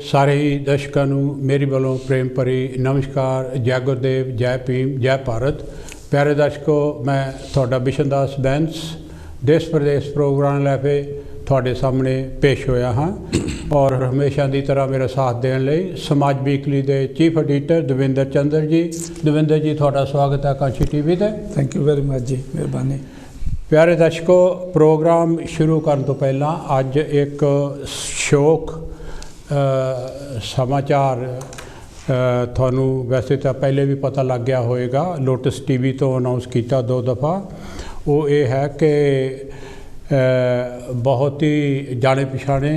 ਸਾਰੇ ਹੀ ਦਰਸ਼ਕਾਂ ਨੂੰ ਮੇਰੀ ਵੱਲੋਂ ਪ੍ਰੇਮ ਭਰੀ ਨਮਸਕਾਰ। ਜੈ ਗੁਰਦੇਵ, ਜੈ ਭੀਮ, ਜੈ ਭਾਰਤ। ਪਿਆਰੇ ਦਰਸ਼ਕੋ, ਮੈਂ ਤੁਹਾਡਾ ਬਿਸ਼ਨ ਦਾਸ ਬੈਂਸ ਦੇਸ਼ ਪ੍ਰਦੇਸ਼ ਪ੍ਰੋਗਰਾਮ ਲੈ ਕੇ ਤੁਹਾਡੇ ਸਾਹਮਣੇ ਪੇਸ਼ ਹੋਇਆ ਹਾਂ ਔਰ ਹਮੇਸ਼ਾ ਦੀ ਤਰ੍ਹਾਂ ਮੇਰਾ ਸਾਥ ਦੇਣ ਲਈ ਸਮਾਜ ਵੀਕਲੀ ਦੇ ਚੀਫ ਐਡੀਟਰ ਦਵਿੰਦਰ ਚੰਦਰ ਜੀ। ਦਵਿੰਦਰ ਜੀ, ਤੁਹਾਡਾ ਸਵਾਗਤ ਹੈ ਕਾਂਸ਼ੀ ਟੀਵੀ ਤੇ। ਥੈਂਕ ਯੂ ਵੈਰੀ ਮਚ ਜੀ, ਮਿਹਰਬਾਨੀ। ਪਿਆਰੇ ਦਰਸ਼ਕੋ, ਪ੍ਰੋਗਰਾਮ ਸ਼ੁਰੂ ਕਰਨ ਤੋਂ ਪਹਿਲਾਂ ਅੱਜ ਇੱਕ ਸ਼ੌਕ समाचार ਤੁਹਾਨੂੰ ਵੈਸੇ ਤਾਂ ਪਹਿਲੇ ਵੀ ਪਤਾ ਲੱਗ ਗਿਆ ਹੋਏਗਾ, ਲੋਟਸ ਟੀਵੀ ਤੋਂ ਅਨਾਉਂਸ ਕੀਤਾ 2 ਦਫਾ। ਉਹ ਇਹ ਹੈ ਕਿ ਬਹੁਤ ਹੀ ਜਾਣੇ ਪਛਾਣੇ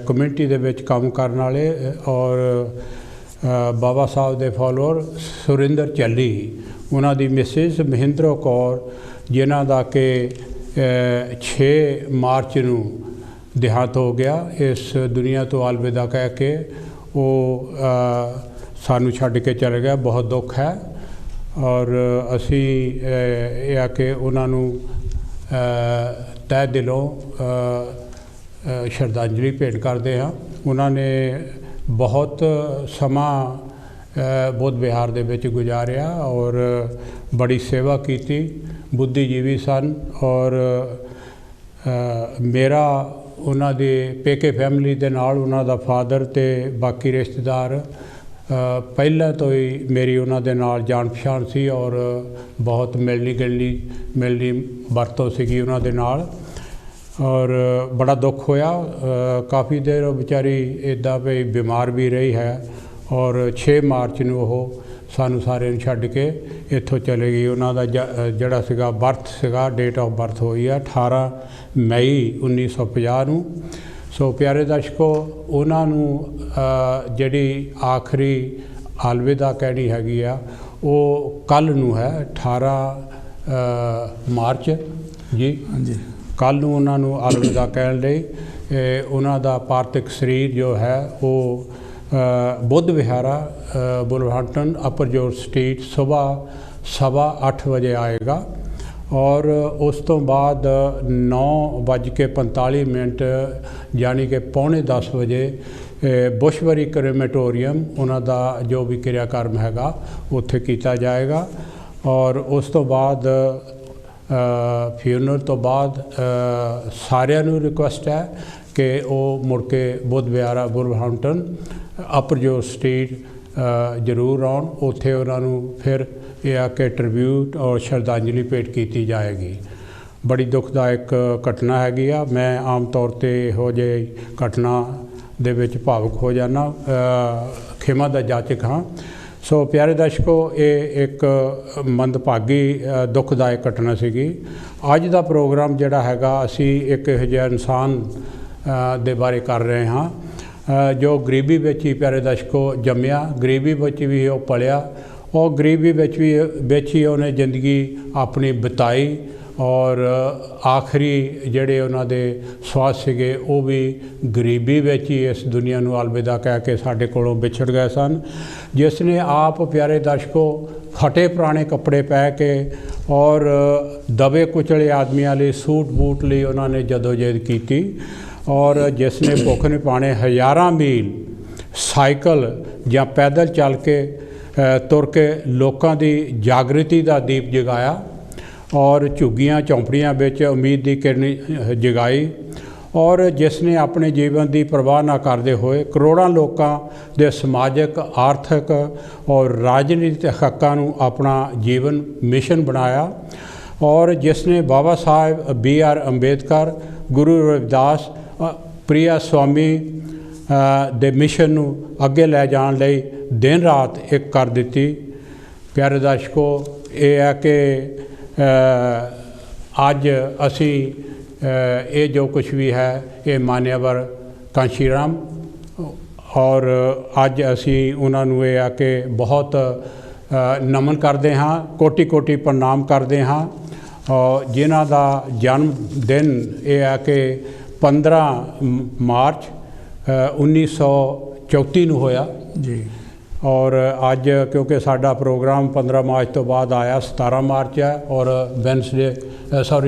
ਕਮਿਊਨਿਟੀ ਦੇ ਵਿੱਚ ਕੰਮ ਕਰਨ ਵਾਲੇ ਔਰ ਬਾਬਾ ਸਾਹਿਬ ਦੇ ਫਾਲੋਅਰ ਸੁਰਿੰਦਰ ਚੱਲੀ, ਉਹਨਾਂ ਦੀ ਮਿਸਿਸ ਮਹਿੰਦਰ ਕੌਰ, ਜਿਨ੍ਹਾਂ ਦਾ ਕਿ 6 ਮਾਰਚ ਨੂੰ देहांत हो गया, इस दुनिया तो अलविदा कह के वो सानू छड्ड के चले गया। बहुत दुख है और असी यह कि उन्होंने तह दिलों श्रद्धांजलि भेंट करते हैं। उन्होंने बहुत समा बुद्ध विहार दे विच गुजारिया और बड़ी सेवा की, बुद्धिजीवी सन और मेरा ਉਹਨਾਂ ਦੇ ਪੇਕੇ ਫੈਮਿਲੀ ਦੇ ਨਾਲ ਉਹਨਾਂ ਦਾ ਫਾਦਰ ਅਤੇ ਬਾਕੀ ਰਿਸ਼ਤੇਦਾਰ ਪਹਿਲਾਂ ਤੋਂ ਹੀ ਮੇਰੀ ਉਹਨਾਂ ਦੇ ਨਾਲ ਜਾਣ ਪਛਾਣ ਸੀ ਔਰ ਬਹੁਤ ਮਿਲਣੀ ਵਰਤੋਂ ਸੀਗੀ ਉਹਨਾਂ ਦੇ ਨਾਲ ਔਰ ਬੜਾ ਦੁੱਖ ਹੋਇਆ। ਕਾਫੀ ਦੇਰ ਵਿਚਾਰੀ ਇੱਦਾਂ ਵੀ ਬਿਮਾਰ ਵੀ ਰਹੀ ਹੈ ਔਰ 6 ਮਾਰਚ ਨੂੰ ਉਹ ਸਾਨੂੰ ਸਾਰਿਆਂ ਨੂੰ ਛੱਡ ਕੇ ਇੱਥੋਂ ਚਲੇ ਗਈ। ਉਹਨਾਂ ਦਾ ਜਿਹੜਾ ਸੀਗਾ ਬਰਥ ਸੀਗਾ, ਡੇਟ ਆਫ ਬਰਥ ਹੋਈ ਆ 18 ਮਈ 1950 ਨੂੰ। ਸੋ ਪਿਆਰੇ ਦਰਸ਼ਕੋ, ਉਹਨਾਂ ਨੂੰ ਜਿਹੜੀ ਆਖਰੀ ਅਲਵਿਦਾ ਕਹਿਣੀ ਹੈਗੀ ਆ ਉਹ ਕੱਲ੍ਹ ਨੂੰ ਹੈ, 18 ਮਾਰਚ ਜੀ। ਹਾਂਜੀ, ਕੱਲ੍ਹ ਨੂੰ ਉਹਨਾਂ ਨੂੰ ਅਲਵਿਦਾ ਕਹਿਣ ਲਈ ਉਹਨਾਂ ਦਾ ਪਾਰਥਿਕ ਸਰੀਰ ਜੋ ਹੈ ਉਹ बुद्ध विहारा बुलवर्हैम्पटन अपर जॉर्ज स्ट्रीट सुबह 8:15 बजे आएगा और उस तो बाद 9:45 यानी कि 9:45 बजे बुशबरी क्रेमेटोरियम उन्हों का जो भी क्रियाक्रम हैगा उत्थे किया जाएगा और उस तो बाद फ्यूनरल तो बाद सारिਆਂ ਨੂੰ रिक्वेस्ट है कि वो मुड़ के बुद्ध विहारा बुलवर्हैम्पटन अपर जॉर्ज स्ट्रीट जरूर आउण। उत्थे उन्होंने फिर यह आके ट्रिब्यूट और श्रद्धांजलि भेंट की जाएगी। बड़ी दुखदायक घटना हैगी आ। मैं आम तौर पर इहो ਜਿਹੀ घटना दे विच भावुक हो जाना, खिमा दा जाचक हाँ। सो प्यारे दर्शकों, ये एक मंदभागी दुखदायक घटना सीगी। अज दा प्रोग्राम जिहड़ा हैगा असी एक इहो जिहा इंसान दे बारे कर रहे हाँ जो गरीबी विच ही प्यारे दर्शकों जम्मिया, गरीबी विच भी वो पलिया और गरीबी विच ही उन्हें जिंदगी अपनी बिताई और आखिरी जिहड़े उन्हां दे स्वास सीगे वो भी गरीबी विच ही इस दुनिया नूं अलविदा कह के साडे कोलों विछड़ गए सन। जिसने आप प्यारे दर्शकों फटे पुराने कपड़े पै के और दबे कुचले आदमियों लिए सूट बूट लिए उन्होंने जदोजहद की और जिसने भुख नहीं पाने हज़ारां मील साइकिल या पैदल चल के तुर के लोगों की जागृति का दीप जगाया और झुग्गियां झोंपड़ियां विच उम्मीद की किरण जगाई और जिसने अपने जीवन की परवाह ना करते हुए करोड़ों लोगों के समाजिक, आर्थिक और राजनीतिक हकों नूं अपना जीवन मिशन बनाया और जिसने बाबा साहब BR अंबेडकर, गुरु रविदास, प्रिया स्वामी दे मिशन नूं अगे लै जाण लई दिन रात एक कर दी। प्यारे दर्शकों, ये है कि अज असी ये जो कुछ भी है ये मान्यवर कांशीराम और अज असी उन्होंने ये आके बहुत नमन करते हाँ, कोटि कोटि प्रणाम करते हाँ और जिन्हां दा जन्म दिन ये है कि 15 मार्च 1934 ਨੂੰ ਹੋਇਆ जी। और अज क्योंकि साडा प्रोग्राम 15 मार्च तो बाद आया, 17 मार्च है और वैनसडे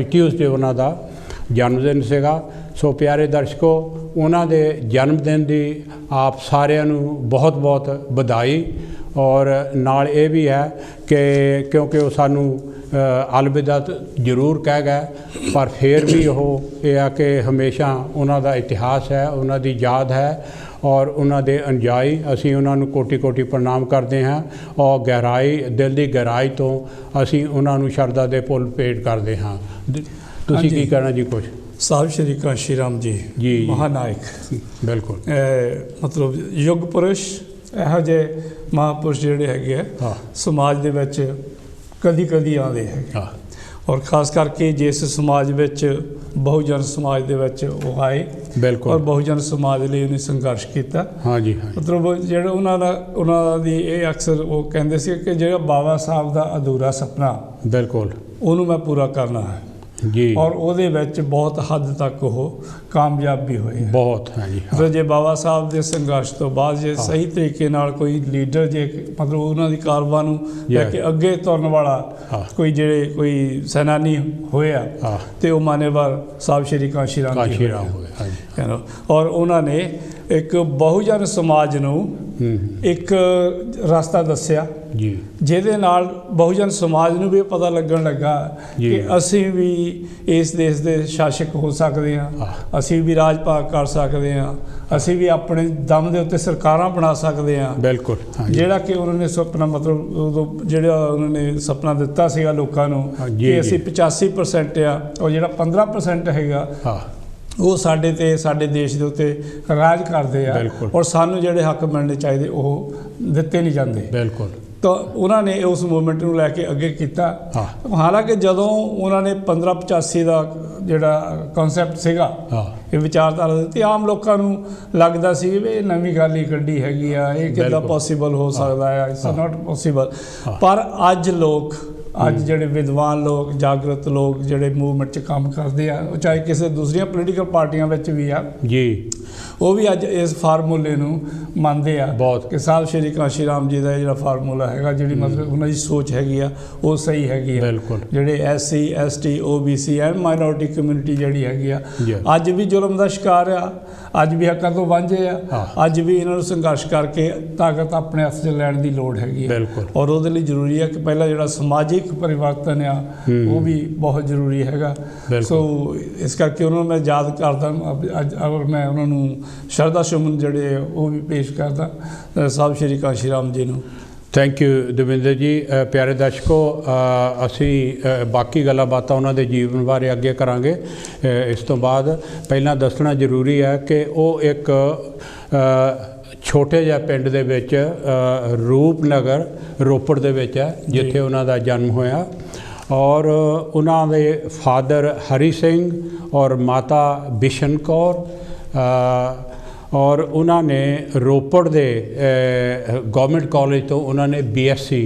ट्यूसडे उन्हों का जन्मदिन सीगा। ਸੋ ਪਿਆਰੇ ਦਰਸ਼ਕੋ, ਉਹਨਾਂ ਦੇ ਜਨਮ ਦਿਨ ਦੀ ਆਪ ਸਾਰਿਆਂ ਨੂੰ ਬਹੁਤ ਬਹੁਤ ਵਧਾਈ। ਔਰ ਨਾਲ ਇਹ ਵੀ ਹੈ ਕਿ ਕਿਉਂਕਿ ਉਹ ਸਾਨੂੰ ਅਲਵਿਦਾ ਜ਼ਰੂਰ ਕਹਿ ਗਏ, ਪਰ ਫਿਰ ਵੀ ਉਹ ਇਹ ਆ ਕਿ ਹਮੇਸ਼ਾ ਉਹਨਾਂ ਦਾ ਇਤਿਹਾਸ ਹੈ, ਉਹਨਾਂ ਦੀ ਯਾਦ ਹੈ ਔਰ ਉਹਨਾਂ ਦੇ ਅਨੁਯਾਈ ਅਸੀਂ ਉਹਨਾਂ ਨੂੰ ਕੋਟੀ ਕੋਟੀ ਪ੍ਰਣਾਮ ਕਰਦੇ ਹਾਂ। ਔਰ ਗਹਿਰਾਈ, ਦਿਲ ਦੀ ਗਹਿਰਾਈ ਤੋਂ ਅਸੀਂ ਉਹਨਾਂ ਨੂੰ ਸ਼ਰਧਾ ਦੇ ਫੁੱਲ ਭੇਟ ਕਰਦੇ ਹਾਂ। ਤੁਸੀਂ ਕੀ ਕਹਿਣਾ ਜੀ? ਕੁਛ ਸਾਹਿਬ ਸ਼੍ਰੀ ਕਾਂਸ਼ੀ ਰਾਮ ਜੀ ਮਹਾਨਾਇਕ, ਬਿਲਕੁਲ ਮਤਲਬ ਯੁੱਗ ਪੁਰਸ਼, ਇਹੋ ਜਿਹੇ ਮਹਾਂਪੁਰਸ਼ ਜਿਹੜੇ ਹੈਗੇ ਆ ਸਮਾਜ ਦੇ ਵਿੱਚ ਕਦੀ ਕਦੀ ਆਉਂਦੇ ਹੈਗੇ। ਔਰ ਖਾਸ ਕਰਕੇ ਜਿਸ ਸਮਾਜ ਵਿੱਚ ਬਹੁਜਨ ਸਮਾਜ ਦੇ ਵਿੱਚ ਉਹ ਆਏ, ਬਿਲਕੁਲ, ਔਰ ਬਹੁਜਨ ਸਮਾਜ ਲਈ ਉਹਨੇ ਸੰਘਰਸ਼ ਕੀਤਾ। ਹਾਂਜੀ, ਮਤਲਬ ਜਿਹੜਾ ਉਹਨਾਂ ਦੀ ਇਹ ਅਕਸਰ ਉਹ ਕਹਿੰਦੇ ਸੀ ਕਿ ਜਿਹੜਾ ਬਾਬਾ ਸਾਹਿਬ ਦਾ ਅਧੂਰਾ ਸੁਪਨਾ, ਬਿਲਕੁਲ, ਉਹਨੂੰ ਮੈਂ ਪੂਰਾ ਕਰਨਾ ਹੈ ਜੀ। ਔਰ ਉਹਦੇ ਵਿੱਚ ਬਹੁਤ ਹੱਦ ਤੱਕ ਉਹ ਕਾਮਯਾਬ ਵੀ ਹੋਏ, ਬਹੁਤ ਹੈ ਜੀ। ਮਤਲਬ ਜੇ ਬਾਬਾ ਸਾਹਿਬ ਦੇ ਸੰਘਰਸ਼ ਤੋਂ ਬਾਅਦ ਜੇ ਸਹੀ ਤਰੀਕੇ ਨਾਲ ਕੋਈ ਲੀਡਰ, ਜੇ ਮਤਲਬ ਉਹਨਾਂ ਦੀ ਕਾਰਵਾਂ ਨੂੰ ਲੈ ਕੇ ਅੱਗੇ ਤੁਰਨ ਵਾਲਾ ਕੋਈ ਸੈਨਾਨੀ ਹੋਇਆ, ਤੇ ਉਹ ਮਾਨੇਵਾਰ ਸਾਹਿਬ ਸ਼੍ਰੀ ਕਾਂਸ਼ੀ ਰਾਮ ਜੀ ਹੋਏ। ਔਰ ਉਹਨਾਂ ਨੇ ਇੱਕ ਬਹੁਜਨ ਸਮਾਜ ਨੂੰ ਇੱਕ ਰਸਤਾ ਦੱਸਿਆ ਜੀ, ਜਿਹਦੇ ਨਾਲ ਬਹੁਜਨ ਸਮਾਜ ਨੂੰ ਵੀ ਪਤਾ ਲੱਗਣ ਲੱਗਾ ਕਿ ਅਸੀਂ ਵੀ ਇਸ ਦੇਸ਼ ਦੇ ਸ਼ਾਸਕ ਹੋ ਸਕਦੇ ਹਾਂ, ਅਸੀਂ ਵੀ ਰਾਜ ਭਾਗ ਕਰ ਸਕਦੇ ਹਾਂ, ਅਸੀਂ ਵੀ ਆਪਣੇ ਦਮ ਦੇ ਉੱਤੇ ਸਰਕਾਰਾਂ ਬਣਾ ਸਕਦੇ ਹਾਂ। ਬਿਲਕੁਲ, ਜਿਹੜਾ ਕਿ ਉਹਨਾਂ ਨੇ ਸੁਪਨਾ, ਮਤਲਬ ਉਦੋਂ ਜਿਹੜਾ ਉਹਨਾਂ ਨੇ ਸੁਪਨਾ ਦਿੱਤਾ ਸੀਗਾ ਲੋਕਾਂ ਨੂੰ ਕਿ ਅਸੀਂ 85% ਆ, ਔਰ ਜਿਹੜਾ 15% ਹੈਗਾ ਉਹ ਸਾਡੇ ਤੇ ਸਾਡੇ ਦੇਸ਼ ਦੇ ਉੱਤੇ ਰਾਜ ਕਰਦੇ ਆ, ਔਰ ਸਾਨੂੰ ਜਿਹੜੇ ਹੱਕ ਮਿਲਣੇ ਚਾਹੀਦੇ ਉਹ ਦਿੱਤੇ ਨਹੀਂ ਜਾਂਦੇ। ਬਿਲਕੁਲ। ਤਾਂ ਉਹਨਾਂ ਨੇ ਉਸ ਮੂਵਮੈਂਟ ਨੂੰ ਲੈ ਕੇ ਅੱਗੇ ਕੀਤਾ। ਹਾਲਾਂਕਿ ਜਦੋਂ ਉਹਨਾਂ ਨੇ 1585 ਦਾ ਜਿਹੜਾ ਕਨਸੈਪਟ ਸੀਗਾ, ਇਹ ਵਿਚਾਰਧਾਰਾ ਦਿੱਤੀ, ਆਮ ਲੋਕਾਂ ਨੂੰ ਲੱਗਦਾ ਸੀ ਵੀ ਇਹ ਨਵੀਂ ਗੱਲ ਹੀ ਕੱਢੀ ਹੈਗੀ ਆ, ਇਹ ਕਿੱਦਾਂ ਪੋਸੀਬਲ ਹੋ ਸਕਦਾ ਹੈ, ਇਟਸ ਨਾਟ ਪੋਸੀਬਲ। ਪਰ ਅੱਜ ਜਿਹੜੇ ਵਿਦਵਾਨ ਲੋਕ, ਜਾਗਰਤ ਲੋਕ ਜਿਹੜੇ ਮੂਵਮੈਂਟ 'ਚ ਕੰਮ ਕਰਦੇ ਆ, ਉਹ ਚਾਹੇ ਕਿਸੇ ਦੂਸਰੀਆਂ ਪੋਲੀਟੀਕਲ ਪਾਰਟੀਆਂ ਵਿੱਚ ਵੀ ਆ ਜੀ, ਉਹ ਵੀ ਅੱਜ ਇਸ ਫਾਰਮੂਲੇ ਨੂੰ ਮੰਨਦੇ ਆ ਕਿ ਸਾਹਿਬ ਸ਼੍ਰੀ ਕਾਂਸ਼ੀ ਰਾਮ ਜੀ ਦਾ ਜਿਹੜਾ ਫਾਰਮੂਲਾ ਹੈਗਾ, ਜਿਹੜੀ ਮਤਲਬ ਉਹਨਾਂ ਦੀ ਸੋਚ ਹੈਗੀ ਆ, ਉਹ ਸਹੀ ਹੈਗੀ ਆ। ਜਿਹੜੇ SC ST OBC and minority community ਜਿਹੜੀ ਹੈਗੀ ਆ, ਅੱਜ ਵੀ ਜ਼ੁਲਮ ਦਾ ਸ਼ਿਕਾਰ ਆ, ਅੱਜ ਵੀ ਹੱਕਾਂ ਤੋਂ ਵਾਂਝੇ ਆ, ਅੱਜ ਵੀ ਇਹਨਾਂ ਨੂੰ ਸੰਘਰਸ਼ ਕਰਕੇ ਤਾਕਤ ਆਪਣੇ ਹੱਥ 'ਚ ਲੈਣ ਦੀ ਲੋੜ ਹੈਗੀ ਆ। ਔਰ ਉਹਦੇ ਲਈ ਜ਼ਰੂਰੀ ਹੈ ਕਿ ਪਹਿਲਾਂ ਜਿਹੜਾ ਸਮਾਜਿਕ ਪਰਿਵਰਤਨ ਆ, ਉਹ ਵੀ ਬਹੁਤ ਜ਼ਰੂਰੀ ਹੈਗਾ। ਸੋ ਇਸ ਕਰਕੇ ਉਹਨਾਂ ਨੂੰ ਮੈਂ ਯਾਦ ਕਰਦਾ ਅੱਜ, ਔਰ ਮੈਂ ਉਹਨਾਂ ਨੂੰ ਸ਼ਰਧਾ ਸੁਮਨ ਜਿਹੜੇ ਉਹ ਵੀ ਪੇਸ਼ ਕਰਦਾ ਸਾਹਿਬ ਸ਼੍ਰੀ ਕਾਂਸ਼ੀ ਰਾਮ ਜੀ ਨੂੰ। ਥੈਂਕ ਯੂ ਦਵਿੰਦਰ ਜੀ। ਪਿਆਰੇ ਦਰਸ਼ਕੋ, ਅਸੀਂ ਬਾਕੀ ਗੱਲਾਂ ਬਾਤਾਂ ਉਹਨਾਂ ਦੇ ਜੀਵਨ ਬਾਰੇ ਅੱਗੇ ਕਰਾਂਗੇ। ਇਸ ਤੋਂ ਬਾਅਦ ਪਹਿਲਾਂ ਦੱਸਣਾ ਜ਼ਰੂਰੀ ਹੈ ਕਿ ਉਹ ਇੱਕ ਛੋਟੇ ਜਿਹੇ ਪਿੰਡ ਦੇ ਵਿੱਚ, ਰੂਪਨਗਰ ਰੋਪੜ ਦੇ ਵਿੱਚ ਹੈ, ਜਿੱਥੇ ਉਹਨਾਂ ਦਾ ਜਨਮ ਹੋਇਆ। ਔਰ ਉਹਨਾਂ ਦੇ ਫਾਦਰ ਹਰੀ ਸਿੰਘ ਔਰ ਮਾਤਾ ਬਿਸ਼ਨ ਕੌਰ, ਔਰ ਉਹਨਾਂ ਨੇ ਰੋਪੜ ਦੇ ਗਵਰਨਮੈਂਟ ਕਾਲਜ ਤੋਂ ਉਹਨਾਂ ਨੇ BSc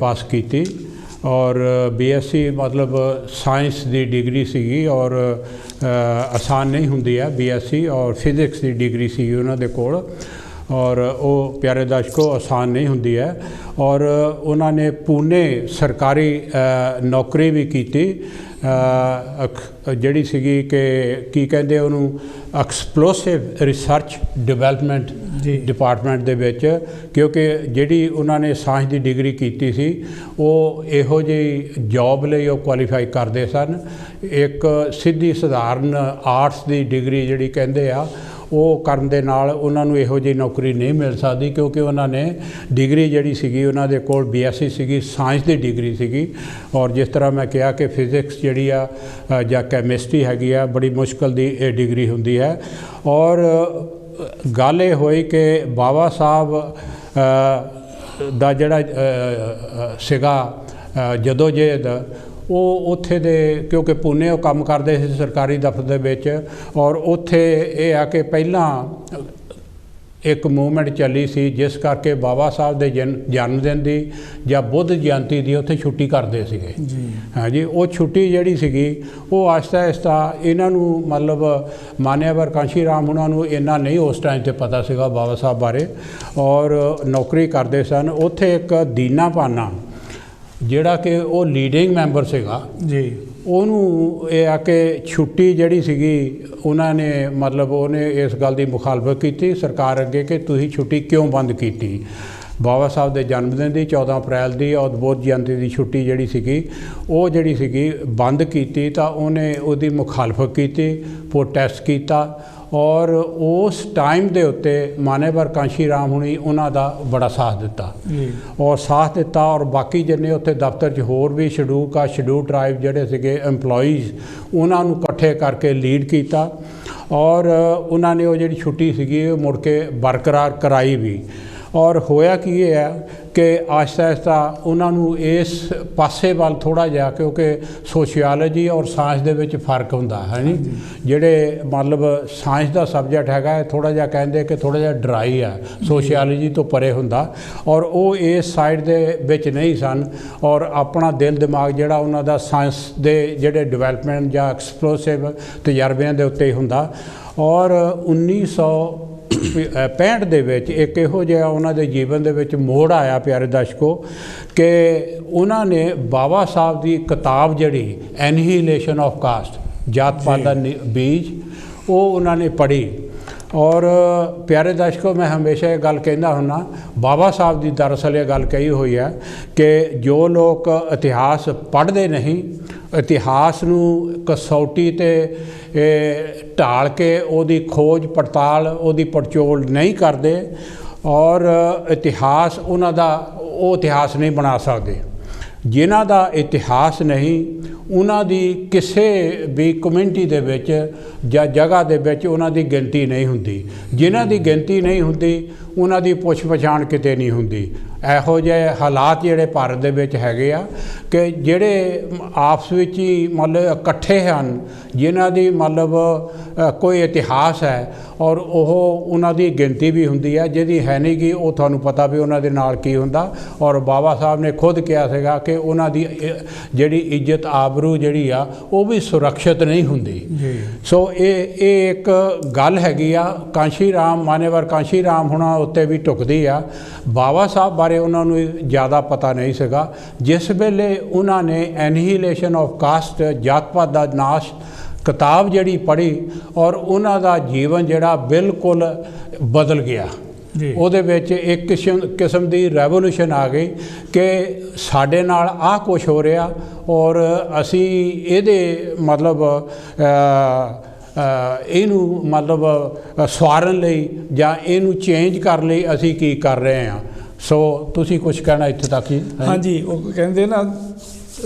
ਪਾਸ ਕੀਤੀ। ਔਰ BSc ਮਤਲਬ ਸਾਇੰਸ ਦੀ ਡਿਗਰੀ ਸੀਗੀ, ਔਰ ਆਸਾਨ ਨਹੀਂ ਹੁੰਦੀ ਹੈ BSc, ਔਰ ਫਿਜ਼ਿਕਸ ਦੀ ਡਿਗਰੀ ਸੀ ਉਹਨਾਂ ਦੇ ਕੋਲ, ਔਰ ਉਹ ਪਿਆਰੇ ਦਰਸ਼ਕੋ ਆਸਾਨ ਨਹੀਂ ਹੁੰਦੀ ਹੈ। ਔਰ ਉਹਨਾਂ ਨੇ ਪੂਨੇ ਸਰਕਾਰੀ ਨੌਕਰੀ ਵੀ ਕੀਤੀ, ਜਿਹੜੀ ਸੀਗੀ ਕਿ ਕੀ ਕਹਿੰਦੇ ਉਹਨੂੰ, ਐਕਸਪਲੋਸਿਵ ਰਿਸਰਚ ਡਿਵੈਲਪਮੈਂਟ ਡਿਪਾਰਟਮੈਂਟ ਦੇ ਵਿੱਚ, ਕਿਉਂਕਿ ਜਿਹੜੀ ਉਹਨਾਂ ਨੇ ਸਾਇੰਸ ਦੀ ਡਿਗਰੀ ਕੀਤੀ ਸੀ, ਉਹ ਇਹੋ ਜਿਹੀ ਜੋਬ ਲਈ ਉਹ ਕੁਆਲੀਫਾਈ ਕਰਦੇ ਸਨ। ਇੱਕ ਸਿੱਧੀ ਸਧਾਰਨ ਆਰਟਸ ਦੀ ਡਿਗਰੀ ਜਿਹੜੀ ਕਹਿੰਦੇ ਆ, ਉਹ ਕਰਨ ਦੇ ਨਾਲ ਉਹਨਾਂ ਨੂੰ ਇਹੋ ਜਿਹੀ ਨੌਕਰੀ ਨਹੀਂ ਮਿਲ ਸਕਦੀ, ਕਿਉਂਕਿ ਉਹਨਾਂ ਨੇ ਡਿਗਰੀ ਜਿਹੜੀ ਸੀਗੀ ਉਹਨਾਂ ਦੇ ਕੋਲ BSc ਸੀਗੀ, ਸਾਇੰਸ ਦੀ ਡਿਗਰੀ ਸੀਗੀ। ਔਰ ਜਿਸ ਤਰ੍ਹਾਂ ਮੈਂ ਕਿਹਾ ਕਿ ਫਿਜ਼ਿਕਸ ਜਿਹੜੀ ਆ ਜਾਂ ਕੈਮਿਸਟਰੀ ਹੈਗੀ ਆ, ਬੜੀ ਮੁਸ਼ਕਲ ਦੀ ਇਹ ਡਿਗਰੀ ਹੁੰਦੀ ਹੈ। ਔਰ ਗੱਲ ਇਹ ਹੋਈ ਕਿ ਬਾਬਾ ਸਾਹਿਬ ਦਾ ਜਿਹੜਾ ਸੀਗਾ ਜਦੋਜਹਿਦ, ਉਹ ਉੱਥੇ ਦੇ, ਕਿਉਂਕਿ ਪੂਨੇ ਉਹ ਕੰਮ ਕਰਦੇ ਸੀ ਸਰਕਾਰੀ ਦਫ਼ਤਰ ਦੇ ਵਿੱਚ, ਔਰ ਉੱਥੇ ਇਹ ਆ ਕਿ ਪਹਿਲਾਂ ਇੱਕ ਮੂਵਮੈਂਟ ਚੱਲੀ ਸੀ, ਜਿਸ ਕਰਕੇ ਬਾਬਾ ਸਾਹਿਬ ਦੇ ਜਨਮ ਦਿਨ ਦੀ ਜਾਂ ਬੁੱਧ ਜਯੰਤੀ ਦੀ ਉੱਥੇ ਛੁੱਟੀ ਕਰਦੇ ਸੀਗੇ ਜੀ। ਹਾਂਜੀ, ਉਹ ਛੁੱਟੀ ਜਿਹੜੀ ਸੀਗੀ ਉਹ ਆਹਿਸਤਾ ਆਹਿਸਤਾ ਇਹਨਾਂ ਨੂੰ, ਮਤਲਬ ਮਾਨਿਆਵਰ ਕਾਂਸ਼ੀ ਰਾਮ ਉਹਨਾਂ ਨੂੰ ਇੰਨਾ ਨਹੀਂ ਉਸ ਟਾਈਮ 'ਤੇ ਪਤਾ ਸੀਗਾ ਬਾਬਾ ਸਾਹਿਬ ਬਾਰੇ, ਔਰ ਨੌਕਰੀ ਕਰਦੇ ਸਨ। ਉੱਥੇ ਇੱਕ ਦੀਨਾ ਪਾਨਾ ਜਿਹੜਾ ਕਿ ਉਹ ਲੀਡਿੰਗ ਮੈਂਬਰ ਸੀਗਾ ਜੀ, ਉਹਨੂੰ ਇਹ ਆ ਕਿ ਛੁੱਟੀ ਜਿਹੜੀ ਸੀਗੀ ਉਹਨਾਂ ਨੇ ਮਤਲਬ ਉਹਨੇ ਇਸ ਗੱਲ ਦੀ ਮੁਖਾਲਫਤ ਕੀਤੀ ਸਰਕਾਰ ਅੱਗੇ ਕਿ ਤੁਸੀਂ ਛੁੱਟੀ ਕਿਉਂ ਬੰਦ ਕੀਤੀ। ਬਾਬਾ ਸਾਹਿਬ ਦੇ ਜਨਮ ਦਿਨ ਦੀ 14 ਅਪ੍ਰੈਲ ਦੀ ਔਰ ਬੁੱਧ ਜਯੰਤੀ ਦੀ ਛੁੱਟੀ ਜਿਹੜੀ ਸੀਗੀ ਬੰਦ ਕੀਤੀ ਤਾਂ ਉਹਨੇ ਉਹਦੀ ਮੁਖਾਲਫਤ ਕੀਤੀ, ਪ੍ਰੋਟੈਸਟ ਕੀਤਾ ਔਰ ਉਸ ਟਾਈਮ ਦੇ ਉੱਤੇ ਮਾਨੇਵਰ ਕਾਂਸ਼ੀ ਰਾਮ ਹੁਣੀ ਉਹਨਾਂ ਦਾ ਬੜਾ ਸਾਥ ਦਿੱਤਾ ਔਰ ਬਾਕੀ ਜਿੰਨੇ ਉੱਥੇ ਦਫ਼ਤਰ 'ਚ ਹੋਰ ਵੀ ਸ਼ਡਿਊਲ ਟਰਾਈਬ ਜਿਹੜੇ ਸੀਗੇ ਐਮਪਲੋਈਜ਼ ਉਹਨਾਂ ਨੂੰ ਇਕੱਠੇ ਕਰਕੇ ਲੀਡ ਕੀਤਾ ਔਰ ਉਹਨਾਂ ਨੇ ਉਹ ਜਿਹੜੀ ਛੁੱਟੀ ਸੀਗੀ ਉਹ ਮੁੜ ਕੇ ਬਰਕਰਾਰ ਕਰਾਈ ਵੀ। ਔਰ ਹੋਇਆ ਕੀ ਇਹ ਹੈ ਕਿ ਆਹਿਸਤਾ ਉਹਨਾਂ ਨੂੰ ਇਸ ਪਾਸੇ ਵੱਲ ਥੋੜ੍ਹਾ ਜਿਹਾ, ਕਿਉਂਕਿ ਸੋਸ਼ੀਓਲੋਜੀ ਔਰ ਸਾਇੰਸ ਦੇ ਵਿੱਚ ਫਰਕ ਹੁੰਦਾ ਹੈ ਨੀ, ਜਿਹੜੇ ਮਤਲਬ ਸਾਇੰਸ ਦਾ ਸਬਜੈਕਟ ਹੈਗਾ ਥੋੜ੍ਹਾ ਜਿਹਾ ਕਹਿੰਦੇ ਕਿ ਥੋੜ੍ਹਾ ਜਿਹਾ ਡਰਾਈ ਆ, ਸੋਸ਼ੀਓਲੋਜੀ ਤੋਂ ਪਰੇ ਹੁੰਦਾ ਔਰ ਉਹ ਇਸ ਸਾਈਡ ਦੇ ਵਿੱਚ ਨਹੀਂ ਸਨ ਔਰ ਆਪਣਾ ਦਿਲ ਦਿਮਾਗ ਜਿਹੜਾ ਉਹਨਾਂ ਦਾ ਸਾਇੰਸ ਦੇ ਜਿਹੜੇ ਡਿਵੈਲਪਮੈਂਟ ਜਾਂ ਐਕਸਪਲੋਸਿਵ ਤਜਰਬਿਆਂ ਦੇ ਉੱਤੇ ਹੀ ਹੁੰਦਾ। ਔਰ 1965 ਦੇ ਵਿੱਚ ਇੱਕ ਇਹੋ ਜਿਹਾ ਉਹਨਾਂ ਦੇ ਜੀਵਨ ਦੇ ਵਿੱਚ ਮੋੜ ਆਇਆ ਪਿਆਰੇ ਦਰਸ਼ਕੋ ਕਿ ਉਹਨਾਂ ਨੇ ਬਾਬਾ ਸਾਹਿਬ ਦੀ ਕਿਤਾਬ ਜਿਹੜੀ ਐਨਹੀਲੇਸ਼ਨ ਆਫ ਕਾਸਟ, ਜਾਤ ਪਾਤ ਦਾ ਬੀਜ, ਉਹ ਉਹਨਾਂ ਨੇ ਪੜ੍ਹੀ। ਔਰ ਪਿਆਰੇ ਦਰਸ਼ਕੋ ਮੈਂ ਹਮੇਸ਼ਾ ਇਹ ਗੱਲ ਕਹਿੰਦਾ ਹੁੰਦਾ, ਬਾਬਾ ਸਾਹਿਬ ਦੀ ਦਰਅਸਲ ਇਹ ਗੱਲ ਕਹੀ ਹੋਈ ਹੈ ਕਿ ਜੋ ਲੋਕ ਇਤਿਹਾਸ ਪੜ੍ਹਦੇ ਨਹੀਂ, ਇਤਿਹਾਸ ਨੂੰ ਕਸੌਟੀ 'ਤੇ ਢਾਲ ਕੇ ਉਹਦੀ ਖੋਜ ਪੜਤਾਲ ਉਹਦੀ ਪੜਚੋਲ ਨਹੀਂ ਕਰਦੇ ਔਰ ਇਤਿਹਾਸ ਉਹਨਾਂ ਦਾ ਉਹ ਇਤਿਹਾਸ ਨਹੀਂ ਬਣਾ ਸਕਦੇ। ਜਿਨ੍ਹਾਂ ਦਾ ਇਤਿਹਾਸ ਨਹੀਂ ਉਹਨਾਂ ਦੀ ਕਿਸੇ ਵੀ ਕਮਿਊਨਿਟੀ ਦੇ ਵਿੱਚ ਜਾਂ ਜਗ੍ਹਾ ਦੇ ਵਿੱਚ ਉਹਨਾਂ ਦੀ ਗਿਣਤੀ ਨਹੀਂ ਹੁੰਦੀ। ਜਿਨ੍ਹਾਂ ਦੀ ਗਿਣਤੀ ਨਹੀਂ ਹੁੰਦੀ ਉਹਨਾਂ ਦੀ ਪੁੱਛ ਪਛਾਣ ਕਿਤੇ ਨਹੀਂ ਹੁੰਦੀ। ਇਹੋ ਜਿਹੇ ਹਾਲਾਤ ਜਿਹੜੇ ਭਾਰਤ ਦੇ ਵਿੱਚ ਹੈਗੇ ਆ ਕਿ ਜਿਹੜੇ ਆਪਸ ਵਿੱਚ ਹੀ ਮਤਲਬ ਇਕੱਠੇ ਹਨ, ਜਿਨ੍ਹਾਂ ਦੀ ਮਤਲਬ ਕੋਈ ਇਤਿਹਾਸ ਹੈ ਔਰ ਉਹ ਉਹਨਾਂ ਦੀ ਗਿਣਤੀ ਵੀ ਹੁੰਦੀ ਹੈ, ਜਿਹਦੀ ਹੈ ਨਹੀਂ ਗੀ ਉਹ ਤੁਹਾਨੂੰ ਪਤਾ ਵੀ ਉਹਨਾਂ ਦੇ ਨਾਲ ਕੀ ਹੁੰਦਾ। ਔਰ ਬਾਬਾ ਸਾਹਿਬ ਨੇ ਖੁਦ ਕਿਹਾ ਸੀਗਾ ਕਿ ਉਹਨਾਂ ਦੀ ਜਿਹੜੀ ਇੱਜ਼ਤ ਆਬਰੂ ਜਿਹੜੀ ਆ ਉਹ ਵੀ ਸੁਰੱਖਿਅਤ ਨਹੀਂ ਹੁੰਦੀ। ਸੋ ਇਹ ਇੱਕ ਗੱਲ ਹੈਗੀ ਆ। ਕਾਂਸ਼ੀ ਰਾਮ, ਮਾਨੇਵਰ ਕਾਂਸ਼ੀ ਰਾਮ ਹੁਣਾਂ ਉੱਤੇ ਵੀ ਢੁਕਦੀ ਆ। ਬਾਬਾ ਸਾਹਿਬ ਬਾਰੇ ਉਹਨਾਂ ਨੂੰ ਜ਼ਿਆਦਾ ਪਤਾ ਨਹੀਂ ਸੀਗਾ। ਜਿਸ ਵੇਲੇ ਉਹਨਾਂ ਨੇ ਐਨਹੀਲੇਸ਼ਨ ਆਫ ਕਾਸਟ, ਜਾਤ ਪਾਤ ਦਾ ਨਾਸ਼ ਕਿਤਾਬ ਜਿਹੜੀ ਪੜ੍ਹੀ ਔਰ ਉਹਨਾਂ ਦਾ ਜੀਵਨ ਜਿਹੜਾ ਬਿਲਕੁਲ ਬਦਲ ਗਿਆ। ਉਹਦੇ ਵਿੱਚ ਇੱਕ ਕਿਸਮ ਦੀ ਰੈਵੋਲੂਸ਼ਨ ਆ ਗਈ ਕਿ ਸਾਡੇ ਨਾਲ ਆਹ ਕੁਛ ਹੋ ਰਿਹਾ ਔਰ ਅਸੀਂ ਇਹਦੇ ਮਤਲਬ ਇਹਨੂੰ ਮਤਲਬ ਸਵਾਰਨ ਲਈ ਜਾਂ ਇਹਨੂੰ ਚੇਂਜ ਕਰਨ ਲਈ ਅਸੀਂ ਕੀ ਕਰ ਰਹੇ ਹਾਂ। ਸੋ ਤੁਸੀਂ ਕੁਛ ਕਹਿਣਾ ਇੱਥੇ ਤੱਕ ਹੀ? ਹਾਂਜੀ, ਉਹ ਕਹਿੰਦੇ ਨਾ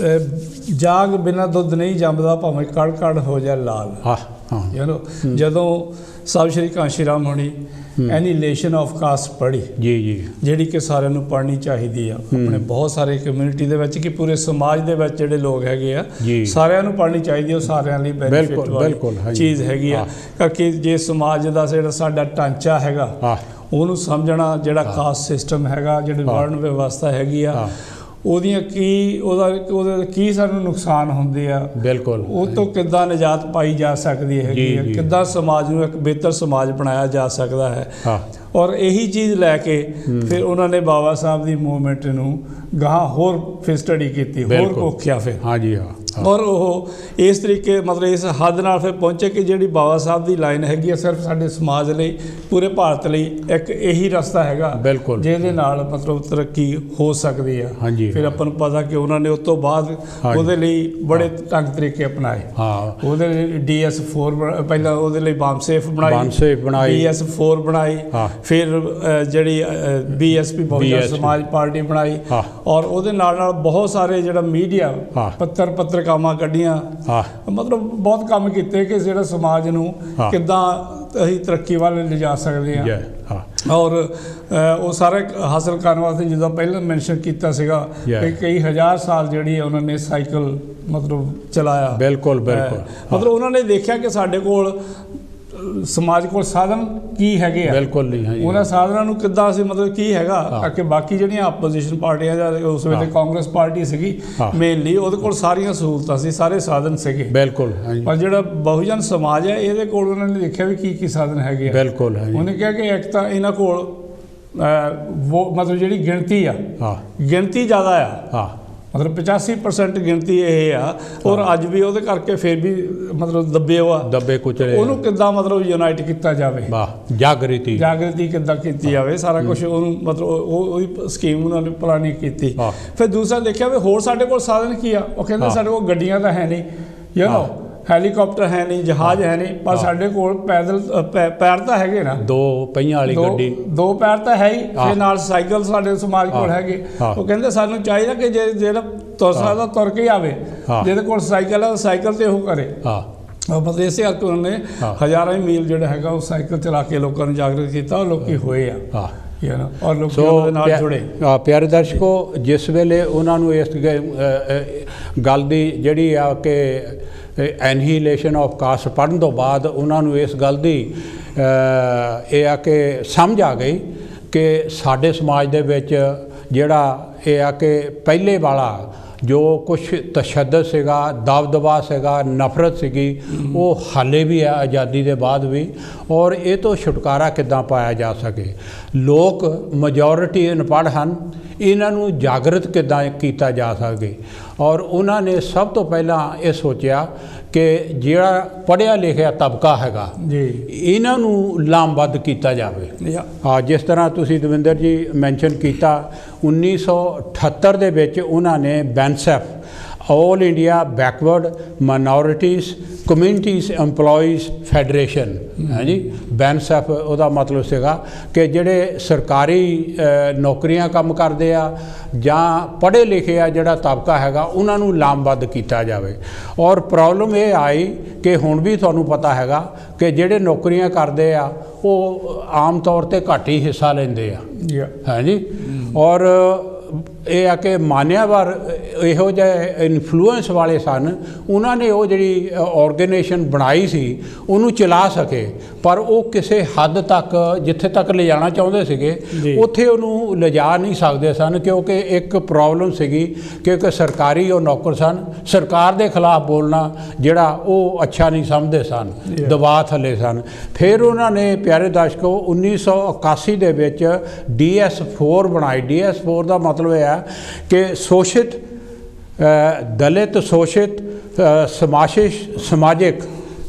ਜਾਗ ਬਿਨਾਂ ਦੁੱਧ ਨਹੀਂ ਜੰਮਦਾ, ਭਾਵੇਂ ਕੜ ਕੜ ਹੋ ਜਾ ਲਾਲ। ਜਦੋਂ ਸਾਹਿਬ ਸ਼੍ਰੀ ਕਾਂਸ਼ੀ ਰਾਮ ਹੋਣੀ ਐਨੀਲੇਸ਼ਨ ਆਫ ਕਾਸਟ ਪੜ੍ਹੀ ਜਿਹੜੀ ਕਿ ਸਾਰਿਆਂ ਨੂੰ ਪੜ੍ਹਨੀ ਚਾਹੀਦੀ ਆ, ਆਪਣੇ ਬਹੁਤ ਸਾਰੇ ਕਮਿਊਨਿਟੀ ਦੇ ਵਿੱਚ ਕਿ ਪੂਰੇ ਸਮਾਜ ਦੇ ਵਿੱਚ ਜਿਹੜੇ ਲੋਕ ਹੈਗੇ ਆ ਸਾਰਿਆਂ ਨੂੰ ਪੜ੍ਹਨੀ ਚਾਹੀਦੀ, ਉਹ ਸਾਰਿਆਂ ਲਈ ਬੈਨੀਫਿਟ ਵਾਲੀ ਚੀਜ਼ ਹੈਗੀ ਆ। ਕਿਉਂਕਿ ਜੇ ਸਮਾਜ ਦਾ ਜਿਹੜਾ ਸਾਡਾ ਢਾਂਚਾ ਹੈਗਾ ਉਹਨੂੰ ਸਮਝਣਾ, ਜਿਹੜਾ ਕਾਸਟ ਸਿਸਟਮ ਹੈਗਾ, ਜਿਹੜੀ ਵਰਣ ਵਿਵਸਥਾ ਹੈਗੀ ਆ, ਉਹਦੀਆਂ ਉਹਦੇ ਕੀ ਸਾਨੂੰ ਨੁਕਸਾਨ ਹੁੰਦੇ ਆ, ਬਿਲਕੁਲ ਉਹ ਤੋਂ ਕਿੱਦਾਂ ਨਿਜਾਤ ਪਾਈ ਜਾ ਸਕਦੀ ਹੈਗੀ ਆ, ਕਿੱਦਾਂ ਸਮਾਜ ਨੂੰ ਇੱਕ ਬਿਹਤਰ ਸਮਾਜ ਬਣਾਇਆ ਜਾ ਸਕਦਾ ਹੈ। ਔਰ ਇਹੀ ਚੀਜ਼ ਲੈ ਕੇ ਫਿਰ ਉਹਨਾਂ ਨੇ ਬਾਬਾ ਸਾਹਿਬ ਦੀ ਮੂਵਮੈਂਟ ਨੂੰ ਗਾਹਾਂ ਹੋਰ ਫਿਰ ਸਟੱਡੀ ਕੀਤੀ, ਹੋਰ ਕੋਖਿਆ ਫਿਰ। ਹਾਂਜੀ ਹਾਂ। ਔਰ ਉਹ ਇਸ ਤਰੀਕੇ ਮਤਲਬ ਇਸ ਹੱਦ ਨਾਲ ਫਿਰ ਪਹੁੰਚੇ ਕਿ ਜਿਹੜੀ ਬਾਬਾ ਸਾਹਿਬ ਦੀ ਲਾਈਨ ਹੈਗੀ ਆ ਸਿਰਫ ਸਾਡੇ ਸਮਾਜ ਲਈ, ਪੂਰੇ ਭਾਰਤ ਲਈ ਇੱਕ ਇਹੀ ਰਸਤਾ ਹੈਗਾ ਜਿਹਦੇ ਨਾਲ ਮਤਲਬ ਤਰੱਕੀ ਹੋ ਸਕਦੀ ਆ। ਫਿਰ ਆਪਾਂ ਨੂੰ ਪਤਾ ਕਿ ਉਹਨਾਂ ਨੇ ਉਸ ਤੋਂ ਬਾਅਦ ਉਹਦੇ ਲਈ ਬੜੇ ਢੰਗ ਤਰੀਕੇ ਅਪਣਾਏ। ਉਹਦੇ ਲਈ DS4 ਪਹਿਲਾਂ ਉਹਦੇ ਲਈ ਬਾਮਸੇਫ ਬਣਾਈ, DS4 ਬਣਾਈ, ਫਿਰ ਜਿਹੜੀ BSP ਬਹੁਜਨ ਸਮਾਜ ਪਾਰਟੀ ਬਣਾਈ ਔਰ ਉਹਦੇ ਨਾਲ ਨਾਲ ਬਹੁਤ ਸਾਰੇ ਜਿਹੜਾ ਮੀਡੀਆ ਪੱਤਰਕਾਵਾਂ ਕੱਢੀਆਂ, ਮਤਲਬ ਬਹੁਤ ਕੰਮ ਕੀਤੇ ਕਿ ਜਿਹੜਾ ਸਮਾਜ ਨੂੰ ਕਿੱਦਾਂ ਅਸੀਂ ਤਰੱਕੀ ਵੱਲ ਲਿਜਾ ਸਕਦੇ ਹਾਂ। ਔਰ ਉਹ ਸਾਰਾ ਹਾਸਲ ਕਰਨ ਵਾਸਤੇ ਜਿੱਦਾਂ ਪਹਿਲਾਂ ਮੈਂਸ਼ਨ ਕੀਤਾ ਸੀਗਾ ਕਿ ਕਈ ਹਜ਼ਾਰ ਸਾਲ ਜਿਹੜੀ ਉਹਨਾਂ ਨੇ ਸਾਈਕਲ ਮਤਲਬ ਚਲਾਇਆ। ਬਿਲਕੁਲ ਮਤਲਬ ਉਹਨਾਂ ਨੇ ਦੇਖਿਆ ਕਿ ਸਾਡੇ ਕੋਲ ਸਮਾਜ ਕੋਲ ਸਾਧਨ ਕੀ ਹੈਗੇ ਆ, ਬਿਲਕੁਲ ਨਹੀਂ ਉਹਨਾਂ ਸਾਧਨਾਂ ਨੂੰ ਕਿੱਦਾਂ ਅਸੀਂ ਮਤਲਬ ਕੀ ਹੈਗਾ ਕਿ ਬਾਕੀ ਜਿਹੜੀਆਂ ਆਪੋਜੀਸ਼ਨ ਪਾਰਟੀਆਂ ਜਾਂ ਉਸ ਵੇਲੇ ਕਾਂਗਰਸ ਪਾਰਟੀ ਸੀਗੀ ਮੇਨਲੀ, ਉਹਦੇ ਕੋਲ ਸਾਰੀਆਂ ਸਹੂਲਤਾਂ ਸੀ, ਸਾਰੇ ਸਾਧਨ ਸੀਗੇ। ਬਿਲਕੁਲ। ਪਰ ਜਿਹੜਾ ਬਹੁਜਨ ਸਮਾਜ ਹੈ ਇਹਦੇ ਕੋਲ ਉਹਨਾਂ ਨੇ ਦੇਖਿਆ ਵੀ ਕੀ ਕੀ ਸਾਧਨ ਹੈਗੇ ਆ। ਬਿਲਕੁਲ। ਉਹਨੇ ਕਿਹਾ ਕਿ ਇੱਕ ਤਾਂ ਇਹਨਾਂ ਕੋਲ ਮਤਲਬ ਜਿਹੜੀ ਗਿਣਤੀ ਆ, ਗਿਣਤੀ ਜ਼ਿਆਦਾ ਆ मतलब 85% गिनती ये आ और अज भी वो करके फिर भी मतलब दबे हुआ दबे कुचले ਉਹਨੂੰ ਕਿੱਦਾਂ मतलब यूनाइट किया जाए जागृति किद्दां की जाए सारा कुछ मतलब ਉਹੀ ਸਕੀਮ उन्होंने प्लानिंग की। फिर दूसरा देखा भी होर साडे कोल साधन की आ ਉਹ ਕਹਿੰਦੇ ਸਾਡੇ ਕੋਲ ਗੱਡੀਆਂ ਤਾਂ है नहीं यू नो ਹੈਲੀਕਾਪਟਰ है नहीं जहाज है नहीं पर साडे कोल पैदल पैर तो है ना दो पहियां वाली गड्डी दो पैर तो है ही फिर नाल साइकिल साडे समाज कोल है वो कहते सानू चाहिए कि जेड़ा तुर सकदा तुर के आवे जिहदे कोल साइकिल है साइकिल ते वो करे मतलब इस करके उन्होंने हज़ारों मील जो है साइकिल चला के लोगों ने जागृत किया और लोग होए और लोग जुड़े। प्यारे दर्शकों जिस वेले उन्होंने इस गल की जिहड़ी आ कि एनहीलेशन ऑफ कास्ट पढ़न तो बाद उन्होंने इस गल की यह आ कि समझ आ गई कि साडे समाज दे विच जिहड़ा यह आ कि पहले वाला जो कुछ तशद्दद सीगा दबदबा सीगा नफरत सीगी वो हाले भी है आज़ादी के बाद भी और ये तो छुटकारा किद्दां पाया जा सके। लोग majority अनपढ़ हैं इन्हों जागृत किद्दां किया जा सके और उन्होंने सब तो पहला ये सोचा कि जिहड़ा पढ़िया लिखिया तबका हैगा इन्हों लामबद्ध किया जाए। जिस तरह तुसीं दविंदर जी मैंशन किया 1978 दे विच उन्होंने BAMCEF all India backward minorities communities employees federation है जी बैंसएफ उहदा मतलब सीगा कि जिहड़े सरकारी नौकरियां काम करदे आ जां पढ़े लिखे आ जिहड़ा तबका हैगा उन्हां नूं लामबद्ध कीता जावे। और प्रॉब्लम ये आई कि हुण भी तुहानूं पता हैगा कि जिहड़े नौकरियां करदे आ वो आम तौर ते घट ही हिस्सा लैंदे आ है जी। और ये आ कि मान्यवर इहो जिहे इन्फ्लुएंस वाले सन उन्होंने वो जिहड़ी ऑर्गेनाइजेशन बनाई सी उन्होंने चला सके पर वो किसी हद तक जिथे तक ले जाना चाहते थे उत्थे उन्होंने ले जा नहीं सकते सन क्योंकि एक प्रॉब्लम सीगी क्योंकि सरकारी वो नौकर सन सरकार के खिलाफ बोलना जिहड़ा वो अच्छा नहीं समझते सन दबाव थले सन। फिर उन्होंने प्यारे दर्शकों 1981 दे विच DS4 बनाई। DS4 का मतलब है कि शोषित दलित शोषित समाजिक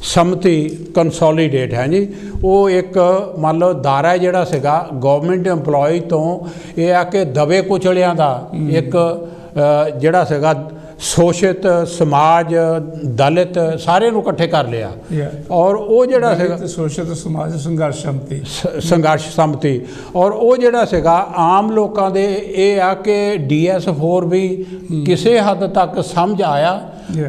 सम्मति कंसोलीडेट है जी वो एक मान लो दायरा जिहड़ा सीगा गवर्नमेंट एम्पलॉय तो यह आ कि दबे कुचलियां दा एक जिहड़ा सीगा शोषित समाज दलित सारे नूं इकट्ठे कर लिया और वो जिहड़ा सीगा शोषित समाज संघर्ष सम्मति और वो जिहड़ा सीगा आम लोगों दे ये आ कि DS4 भी किसी हद तक समझ आया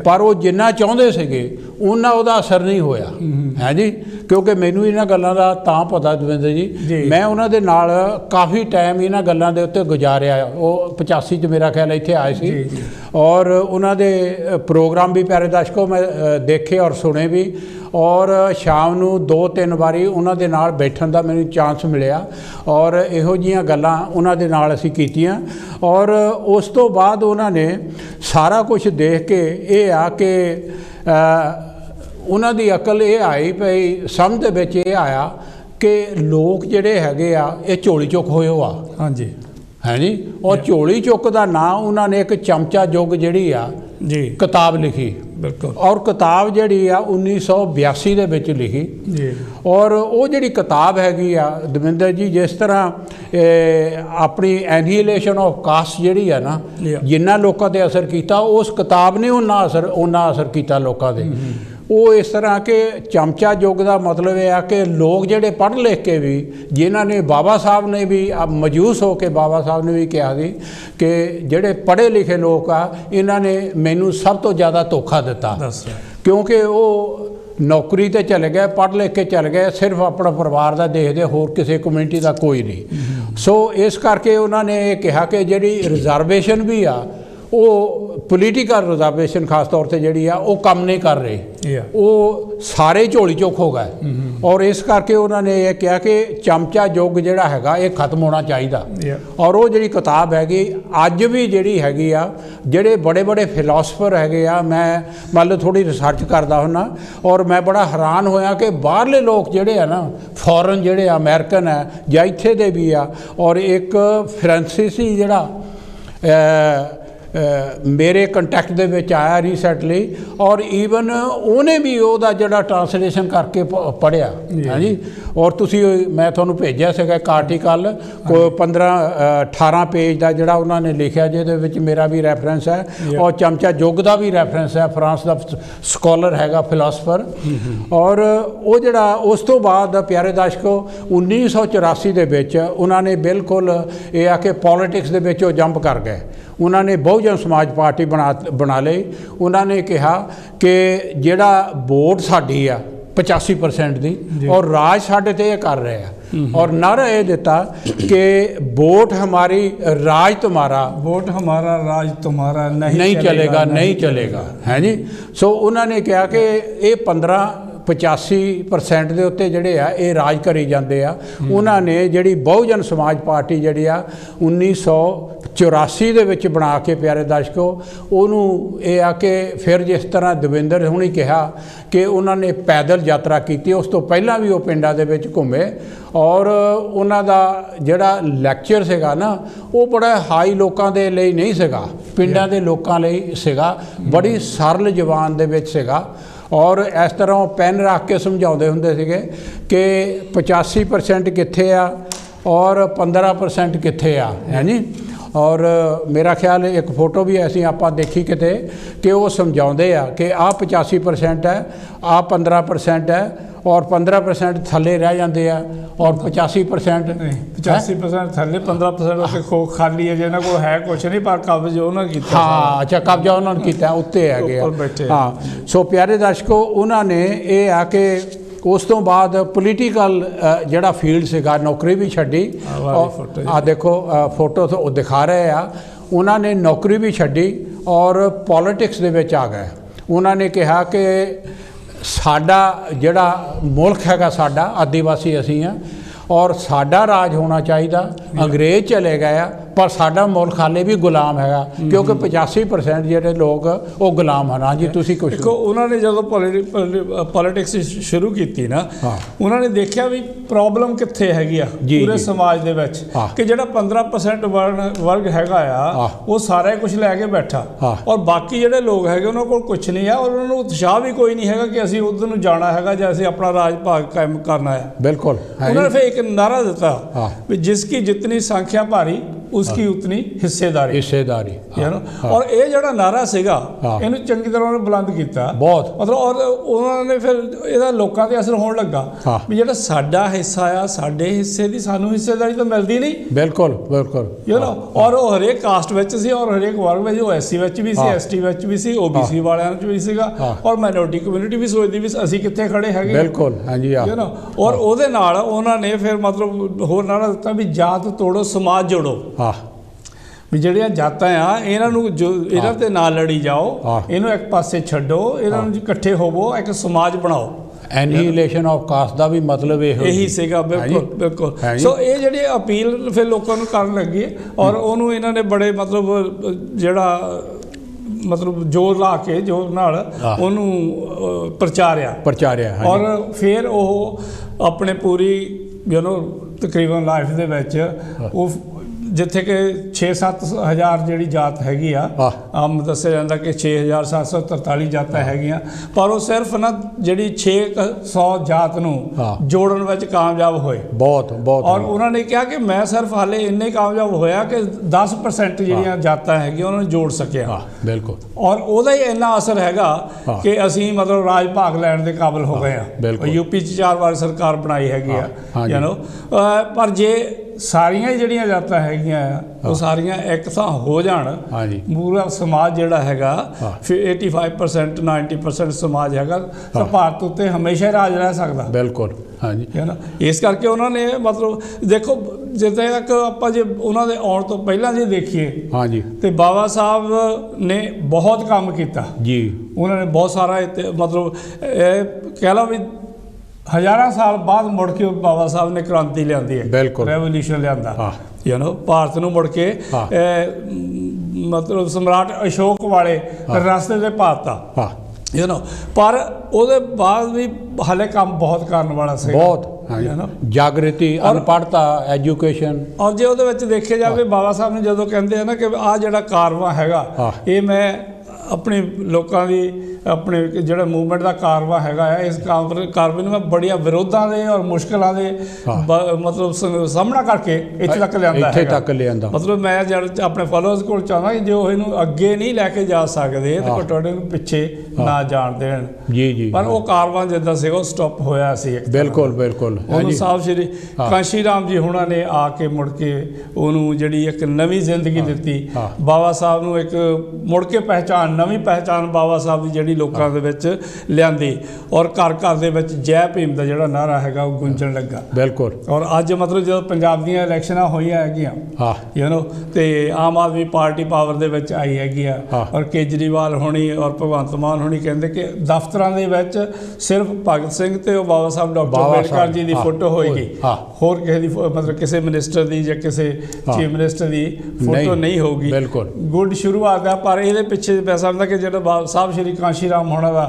पर वो जिन्ना चाहते सीगे उन्ना उहदा असर नहीं होया है जी। क्योंकि मैनू इन्हां गल्लां दा तां पता दविंदर जी मैं उन्हां दे नाल काफ़ी टाइम इन्हां गल्लां दे उत्ते गुजारिया। वो 85 च मेरा ख्याल इत्थे आए सी और उन्हां दे प्रोग्राम भी प्यारे दर्शकों मैं देखे और सुने भी और शाम नूं 2-3 बारी उन्हां दे नाल बैठण दा मैनूं चांस मिलिया और इहो जिहियां गल्लां उन्हां दे नाल असीं कीतियां और उस तो बाद उन्होंने सारा कुछ देख के ये आ कि उन्हां दी अकल ये आई पई समझ दे विच ये आया कि लोग जिहड़े हैगे आ ये झोली चुक होए हो हाँ जी है जी। और झोली चुक का नाम उन्होंने एक चमचा जुग जिहड़ी आ जी किताब लिखी बिल्कुल और किताब जिहड़ी आ 1982 दे विच लिखी जी। और वो जिहड़ी किताब हैगी आ दविंदर जी जिस तरह अपनी एनहीलेशन ऑफ कास्ट जिहड़ी आ ना जिन्ना लोगों ते असर किया उस किताब ने उन्ना असर किया लोगों ते वो इस तरह के चमचा युग का मतलब यह है कि लोग जिहड़े पढ़ लिख के भी जिन्होंने बाबा साहब ने भी मजूस हो के बाबा साहब ने भी कहा सी कि जिहड़े पढ़े लिखे लोग आ इन्होंने मैनू सब तो ज़्यादा धोखा दिता क्योंकि वो नौकरी ते चले गए पढ़ लिख के चले गए सिर्फ अपना परिवार का देखते होर किसी कम्यूनिटी का कोई नहीं। सो इस करके उन्होंने कहा कि जिहड़ी रिजर्वेशन भी आ वो पोलीटिकल रिजर्वेशन खास तौर पर जी वो कम नहीं कर रहे वो सारे झोली चुक हो गए और इस करके उन्होंने ये कहा कि चमचा युग जिहड़ा हैगा ये खत्म होना चाहिए। और वो जी किताब हैगी अज भी जी हैगी आ जिहड़े बड़े बड़े फिलोसफर हैगे आ मैं मान लो थोड़ी रिसर्च करता हुन्ना और मैं बड़ा हैरान होया कि बाहरले लोग जिहड़े आ ना फॉरन जिहड़े अमेरिकन है जां इत्थे दे भी आ और एक फ्रांसीसी जिहड़ा मेरे कंटैक्ट दे विच आया रीसेंटली, और ईवन उहने भी उहदा जिहड़ा ट्रांसलेशन करके पढ़िया है जी। और तुसी मैं तुहानूं भेजिया सीगा एक आर्टिकल कोई 15-18 पेज का जिहड़ा उन्होंने लिखिया, जिहदे विच मेरा भी रैफरेंस है और चमचा जुग का भी रैफरेंस है, फ्रांस का स्कॉलर हैगा, फिलासफर। और वो जिहड़ा उस तो बाद प्यारे दर्शकों 1984 दे विच उन्होंने बिल्कुल ये आ कि पॉलिटिक्स दे विच जंप कर गए। उन्होंने बहुजन समाज पार्टी बना ली। उन्होंने कहा कि जिहड़ा वोट साडी आ 85% दी और राज साडे ते ये कर रहे हैं, और नारा ये दिता कि वोट हमारी राज तुम्हारा, वोट हमारा राज तुम्हारा नहीं चलेगा, नहीं चलेगा है जी। सो उन्होंने कहा कि ये 85% ਦੇ ਉੱਤੇ ਜਿਹੜੇ ਆ ਇਹ ਰਾਜ ਕਰੀ ਜਾਂਦੇ ਆ। ਉਹਨਾਂ ਨੇ ਜਿਹੜੀ ਬਹੁਜਨ ਸਮਾਜ ਪਾਰਟੀ ਜਿਹੜੀ ਆ 1984 ਦੇ ਵਿੱਚ ਬਣਾ ਕੇ ਪਿਆਰੇ ਦਰਸ਼ਕੋ, ਉਹਨੂੰ ਇਹ ਆ ਕਿ ਫਿਰ ਜਿਸ ਤਰ੍ਹਾਂ ਦਵਿੰਦਰ ਹੁਣੀ ਕਿਹਾ ਕਿ ਉਹਨਾਂ ਨੇ ਪੈਦਲ ਯਾਤਰਾ ਕੀਤੀ, ਉਸ ਤੋਂ ਪਹਿਲਾਂ ਵੀ ਉਹ ਪਿੰਡਾਂ ਦੇ ਵਿੱਚ ਘੁੰਮੇ। ਔਰ ਉਹਨਾਂ ਦਾ ਜਿਹੜਾ ਲੈਕਚਰ ਸੀਗਾ ਨਾ, ਉਹ ਬੜਾ ਹਾਈ ਲੋਕਾਂ ਦੇ ਲਈ ਨਹੀਂ ਸੀਗਾ, ਪਿੰਡਾਂ ਦੇ ਲੋਕਾਂ ਲਈ ਸੀਗਾ, ਬੜੀ ਸਰਲ ਜ਼ੁਬਾਨ ਦੇ ਵਿੱਚ ਸੀਗਾ। और इस तरह पेन रख के समझाते होंगे थे कि 85% कित्थे आ और 15% कित्थे आ, है नी। और मेरा ख्याल एक फोटो भी ऐसी आप देखी किते कि वो समझाते हैं कि आ 85% है, आ 15% है, और 15% थले रह जाते हैं, और 85% 85% थले 15% खाली है, जिन्होंने को है कुछ नहीं, पर कब्ज उन्होंने किया। हाँ अच्छा, कब्जा उन्होंने किया उत्ते है। हाँ सो प्यारे दर्शकों, उन्होंने ये आ कि उस तो बाद पोलीटिकल जिहड़ा फील्ड सीगा नौकरी भी छड्डी। आ देखो फोटो तो दिखा रहे आ, उन्होंने नौकरी भी छड्डी और पॉलिटिक्स दे विच आ गए। उन्होंने कहा कि साडा जिहड़ा मुल्क हैगा, साडा आदिवासी असीं आ और साडा राज होना चाहिए। अंग्रेज चले गए पर साडा मुल्क हाले भी गुलाम हैगा, क्योंकि 85% जिहड़े लोग वो गुलाम हैं। हाँ जी, तुसीं कुछ देखो, उन्होंने जो पॉलिटिक्स शुरू की ना, उन्होंने देखा भी प्रॉब्लम कित्थे हैगी आ पूरे समाज दे विच, कि जिहड़ा 15% वर्ग हैगा आ वो सारा कुछ लैके बैठा, और बाकी जिहड़े लोग हैगे उन्होंने कोल कुछ नहीं है, और उन्होंने उत्साह भी कोई नहीं हैगा कि असीं उधर नूं जाना हैगा जां असीं अपना राज भाग कायम करना है। बिल्कुल। उन्होंने फिर एक नारा दिता भी जिसकी जितनी संख्या भारी उसकी उतनी हिस्सेदारी। और ये जड़ा नारा सीगा, इहनूं चंगी तरह उन्होंने बुलंद किया बहुत, मतलब। और उन्होंने फिर इहदा लोकां ते असर होण लगा भी जिहड़ा साडा हिस्सा आ, साडे हिस्से दी सानूं हिस्सेदारी तो मिलदी नहीं। बिल्कुल बिल्कुल। और वो हरेक कास्ट विच सी और हरेक वर्ग विच, SC विच भी सी, ST विच भी सी, OBC वालियां विच भी सीगा, और माइनॉरिटी कम्यूनिटी भी सोचदी भी असीं कित्थे खड़े हैगे। बिल्कुल हाँ जी। और उहदे नाल उन्होंने फिर मतलब होर नारा दिता भी जात तोड़ो समाज जोड़ो। भी ਜਿਹੜੀਆਂ ਜਾਤਾਂ ਆ ਇਹਨਾਂ ਨੂੰ ਜੋ ਇਹਨਾਂ ਤੇ ਨਾਲ ਲੜੀ ਜਾਓ, ਇਹਨੂੰ ਇੱਕ ਪਾਸੇ ਛੱਡੋ, ਇਹਨਾਂ ਨੂੰ ਇਕੱਠੇ ਹੋਵੋ, ਇੱਕ ਸਮਾਜ ਬਣਾਓ। ਐਨੀਹੀਲੇਸ਼ਨ ਆਫ ਕਾਸਟ ਦਾ ਵੀ ਮਤਲਬ ਇਹੀ ਸੀਗਾ। ਬਿਲਕੁਲ ਬਿਲकुल। ਸੋ ਇਹ ਜਿਹੜੀ ਅਪੀਲ ਫਿਰ ਲੋਕਾਂ ਨੂੰ ਕਰਨ ਲੱਗੀ, ਔਰ ਉਹਨੂੰ ਇਹਨਾਂ ਨੇ ਬੜੇ ਮਤਲਬ ਜਿਹੜਾ मतलब जोर ला के जोर नाल ਉਹਨੂੰ ਪ੍ਰਚਾਰਿਆ। और फिर वो अपने पूरी तकरीबन लाइफ ਦੇ ਵਿੱਚ ਉਹ जिथे कि 6-7 हज़ार जी जात हैगी आ, आम दस्या जाता कि 6743 जातां हैगियां, पर वो सिर्फ ना जी 600 जात नूं जोड़न विच कामयाब होए। बहुत बहुत। और उन्होंने कहा कि मैं सिर्फ हाले इन्ने कामयाब होया कि 10% जिहड़ियां जातां हैगियां उन्होंने जोड़ सकिया। बिल्कुल। और ਉਹਦਾ ही इन्ना असर हैगा कि असीं मतलब राज भाग लैण दे काबिल हो गए हैं। यूपी 'ਚ 4 वार सरकार बनाई हैगी आ, पर जे सारियां जिहड़ियां जातां हैगियां वो सारियां एक थां हो जाण, पूरा समाज जिहड़ा हैगा फिर 85% 90% समाज हैगा, तो भारत उत्ते हमेशा राज रह सकदा। बिल्कुल हाँ जी, है ना। इस करके उन्होंने मतलब देखो जिथे तक आप जे उन्होंने आउण तो पहला जे देखिए, हाँ जी, तो बाबा साहब ने बहुत काम किया जी। उन्होंने बहुत सारा मतलब कह लो भी हज़ारों साल बाद मुड़ के बाबा साहब ने क्रांति लियांदी है। बिल्कुल। रेवोल्यूशन लियांदा, भारत नूं मुड़ के मतलब सम्राट अशोक वाले रास्ते ते पाता, पर ਉਹਦੇ बाद भी हाले काम बहुत करने वाला से। बहुत है ना, जागृति, अनपढ़ता, एजुकेशन। और जो वो देखे जाए बाबा साहब ने जो कहते हैं ना कि आ जो कारवां हैगा ये मैं अपने लोगों की अपने जो मूवमेंट का कारवा हैगा है, इस कारवे में मैं बड़िया विरोधां दे और मुश्किलों के मतलब सामना करके इत्थे तक लिया। मतलब मैं जब अपने फॉलोअर्स को चाहना कि जो इनू अगे नहीं लैके जा सकते तो घट्टो घट पिछे ना जान देन जी जी, पर वो कारवा जिद्दां सीगा स्टॉप होया सी। बिल्कुल बिल्कुल। साहब श्री कांशी राम जी हुणां ने आके मुड़ के उन्होंने जिहड़ी एक नवी जिंदगी दित्ती, बाबा साहब नूं एक मुड़ के पहचान, नवी पहचान बाबा साहब की जिहड़ी लोकां दे विच लिआंदी और घर घर दे विच जय भीम दा जिहड़ा नारा हैगा वो गूंजण लगा। बिल्कुल। और अज मतलब जो पंजाब दीयां इलैक्शनां होईयां हैगीआं यू नो ते आम आदमी पार्टी पावर दे विच आई हैगी आ और केजरीवाल होनी और भगवंत मान होनी कहंदे कि दफ्तरां दे विच सिर्फ भगत सिंह ते बाबा साहब डॉक्टर अंबेडकर जी की फोटो होएगी, होर किसी दी मतलब किसी मिनिस्टर की या किसी चीफ मिनिस्टर की फोटो नहीं होगी। बिल्कुल गुड शुरुआत है, पर ये पिछे मैं समझदा कि जो साहब श्री कांशी राम होना का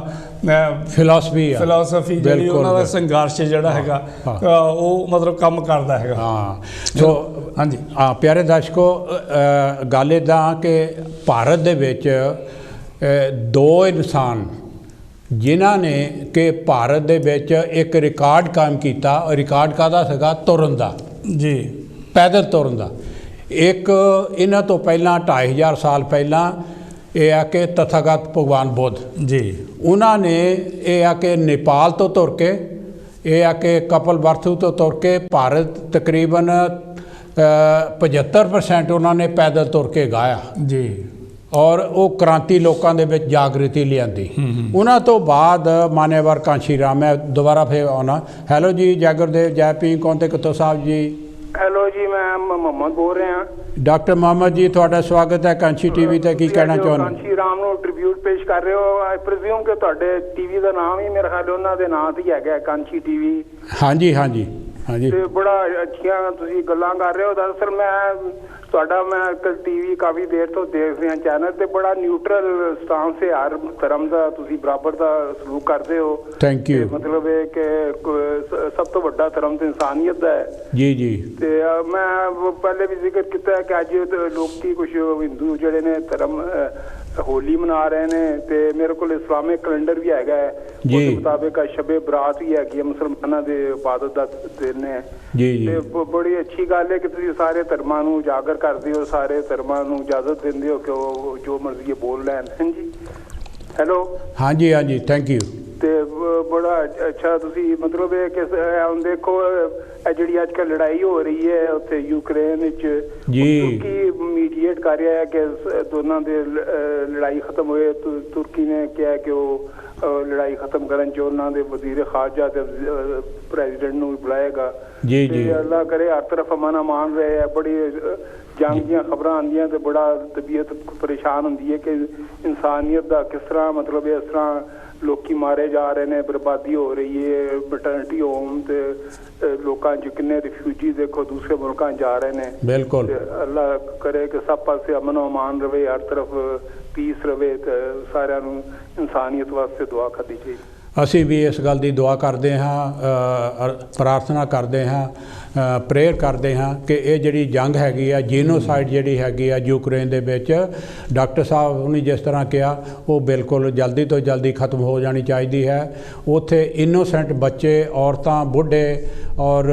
फिलोसफी जी उन्होंने संघर्ष जोड़ा है वो मतलब कम करता है। हाँ तो हाँ जी, हाँ प्यारे दर्शकों, गल इदा कि भारत दे विच दो इंसान जिन्हां ने कि भारत दे विच एक रिकॉर्ड कायम किया, रिकॉर्ड काहदा सीगा? तुरन दा जी, पैदल तुरन दा। एक इन्हां तो पहलां 2500 साल पहलां ये आ कि तथागत भगवान बुद्ध जी उन्होंने ये आ कि नेपाल तो तुर के ये आ कि कपिलवस्तु तो तुर के भारत तकरीबन 75% उन्होंने पैदल तुर के गाया जी और वो क्रांति लोगों के विच जागृति लियांदी। उन्होंने तो बाद मान्यवर कांशी राम, मैं दोबारा फिर आना। हैलो जी, जय गुरुदेव, जय भीम, कौन थे कितों साहब जी? हेलो जी, मैं मोहम्मद बोल रहा। डॉक्टर मोहम्मद जी ਤੁਹਾਡਾ स्वागत है कांची टीवी ਤੇ। ਕੀ ਕਹਿਣਾ ਚਾਹੁੰਦੇ? कांशी राम ਨੂੰ ट्रिब्यूट पेश कर रहे हो। आई प्रिज्यूम कि ਤੁਹਾਡੇ टीवी ਦਾ ਨਾਮ ਹੀ ਮੇਰੇ ਖਿਆਲ ਉਹਨਾਂ ਦੇ ਨਾਂ ਤੇ ਹੀ ਹੈਗਾ, ਕਾਂची टीवी। ਹਾਂਜੀ ਹਾਂਜੀ ਹਾਂਜੀ। ਤੇ ਬੜਾ ਅੱਛੀਆਂ ਤੁਸੀਂ ਗੱਲਾਂ ਕਰ ਰਹੇ ਹੋ। ਦਰਅਸਲ ਮੈਂ ਤੁਹਾਡਾ ਮੈਂ टीवी ਕਾਫੀ ਦੇਰ ਤੋਂ ਦੇਖ ਰਿਹਾ ਚੈਨਲ ਤੇ, ਬੜਾ ਨਿਊਟਰਲ ਸਟਾਂਸ ਹੈ ਹਰ ਧਰਮ ਦਾ, ਤੁਸੀਂ ਬਰਾਬਰ ਦਾ ਸਲੂਕ ਕਰਦੇ ਹੋ। Thank you. ਮਤਲਬ ਇਹ ਕਿ ਸਭ ਤੋਂ ਵੱਡਾ ਧਰਮ ਤੇ ਇਨਸਾਨੀਅਤ ਦਾ ਹੈ। ਜੀ ਜੀ। ਤੇ ਮੈਂ ਪਹਿਲੇ ਵੀ ਜ਼ਿਕਰ ਕੀਤਾ ਕਿ ਅੱਜ ਲੋਕੀ ਕੁਝ ਹਿੰਦੂ ਜਿਹੜੇ ਨੇ ਧਰਮ ਹੋਲੀ ਮਨਾ ਰਹੇ ਨੇ ਤੇ ਮੇਰੇ ਕੋਲ ਇਸਲਾਮਿਕ ਕੈਲੰਡਰ ਵੀ ਹੈਗਾ ਹੈ, ਉਹਦੇ ਮੁਤਾਬਿਕ ਸ਼ਬੇ ਬਰਾਤ ਵੀ ਹੈਗੀ ਹੈ, ਮੁਸਲਮਾਨਾਂ ਦੇ ਇਬਾਦਤ ਦਾ ਦਿਨ ਹੈ ਜੀ ਜੀ। ਤੇ ਬੜੀ ਅੱਛੀ ਗੱਲ ਹੈ ਕਿ ਤੁਸੀਂ ਸਾਰੇ ਧਰਮਾਂ ਨੂੰ ਉਜਾਗਰ ਕਰਦੇ ਹੋ, ਸਾਰੇ ਧਰਮਾਂ ਨੂੰ ਇਜਾਜ਼ਤ ਦਿੰਦੇ ਹੋ ਕਿ ਉਹ ਜੋ ਮਰਜ਼ੀ ਬੋਲ ਲੈਣ। ਹਾਂਜੀ ਹੈਲੋ। ਹਾਂਜੀ ਹਾਂਜੀ, ਥੈਂਕ ਯੂ। ਤੇ ਬੜਾ ਅੱਛਾ ਤੁਸੀਂ ਮਤਲਬ ਇਹ ਕਿ ਹੁਣ ਦੇਖੋ ਜਿਹੜੀ ਅੱਜ ਕੱਲ੍ਹ ਲੜਾਈ ਹੋ ਰਹੀ ਹੈ ਉੱਥੇ ਯੂਕਰੇਨ ਵਿੱਚ, ਤੁਰਕੀ ਮੀਡੀਏਟ ਕਰ ਰਿਹਾ ਹੈ ਕਿ ਦੋਨਾਂ ਦੇ ਲੜਾਈ ਖਤਮ ਹੋਏ। ਤੁਰਕੀ ਨੇ ਕਿਹਾ ਕਿ ਉਹ ਲੜਾਈ ਖਤਮ ਕਰਨ 'ਚ ਉਹਨਾਂ ਦੇ ਵਜ਼ੀਰ ਖਾਰਜਾ ਤੇ ਪ੍ਰੈਜ਼ੀਡੈਂਟ ਨੂੰ ਵੀ ਬੁਲਾਏਗਾ। ਜੀ ਜੀ। ਅੱਲਾਹ ਕਰੇ ਹਰ ਤਰਫ ਅਮਨ ਅਮਾਨ ਰਹੇ ਹੈ। ਬੜੀ ਜੰਗ ਦੀਆਂ ਖਬਰਾਂ ਆਉਂਦੀਆਂ ਤੇ ਬੜਾ ਤਬੀਅਤ ਪਰੇਸ਼ਾਨ ਹੁੰਦੀ ਹੈ ਕਿ ਇਨਸਾਨੀਅਤ ਦਾ ਕਿਸ ਤਰ੍ਹਾਂ ਮਤਲਬ ਇਸ ਤਰ੍ਹਾਂ ਲੋਕੀ ਮਾਰੇ ਜਾ ਰਹੇ ਨੇ, ਬਰਬਾਦੀ ਹੋ ਰਹੀ ਹੈ। ਮੈਟਰਨਿਟੀ ਹੋਮ ਤੇ ਲੋਕਾਂ 'ਚ ਕਿੰਨੇ ਰਿਫਿਊਜੀ ਦੇਖੋ ਦੂਸਰੇ ਮੁਲਕਾਂ ਜਾ ਰਹੇ ਨੇ। ਬਿਲਕੁਲ। ਅੱਲਾਹ ਕਰੇ ਕਿ ਸਭ ਪਾਸੇ ਅਮਨ ਅਮਾਨ ਰਵੇ, ਹਰ ਤਰਫ ਪੀਸ ਰਵੇ ਤੇ ਸਾਰਿਆਂ ਨੂੰ ਇਨਸਾਨੀਅਤ ਵਾਸਤੇ ਦੁਆ ਕਰਨੀ ਚਾਹੀਦੀ। ਅਸੀਂ ਵੀ ਇਸ ਗੱਲ ਦੀ ਦੁਆ ਕਰਦੇ ਹਾਂ, ਪ੍ਰਾਰਥਨਾ ਕਰਦੇ ਹਾਂ, ਪ੍ਰੇਅਰ ਕਰਦੇ ਹਾਂ ਕਿ ਇਹ ਜਿਹੜੀ ਜੰਗ ਹੈਗੀ ਆ, ਜੀਨੋਸਾਈਡ ਜਿਹੜੀ ਹੈਗੀ ਆ ਯੂਕਰੇਨ ਦੇ ਵਿੱਚ, ਡਾਕਟਰ ਸਾਹਿਬ ਉਹਨੇ ਜਿਸ ਤਰ੍ਹਾਂ ਕਿਹਾ ਉਹ ਬਿਲਕੁਲ ਜਲਦੀ ਤੋਂ ਜਲਦੀ ਖਤਮ ਹੋ ਜਾਣੀ ਚਾਹੀਦੀ ਹੈ। ਉੱਥੇ ਇਨੋਸੈਂਟ ਬੱਚੇ, ਔਰਤਾਂ, ਬੁੱਢੇ ਔਰ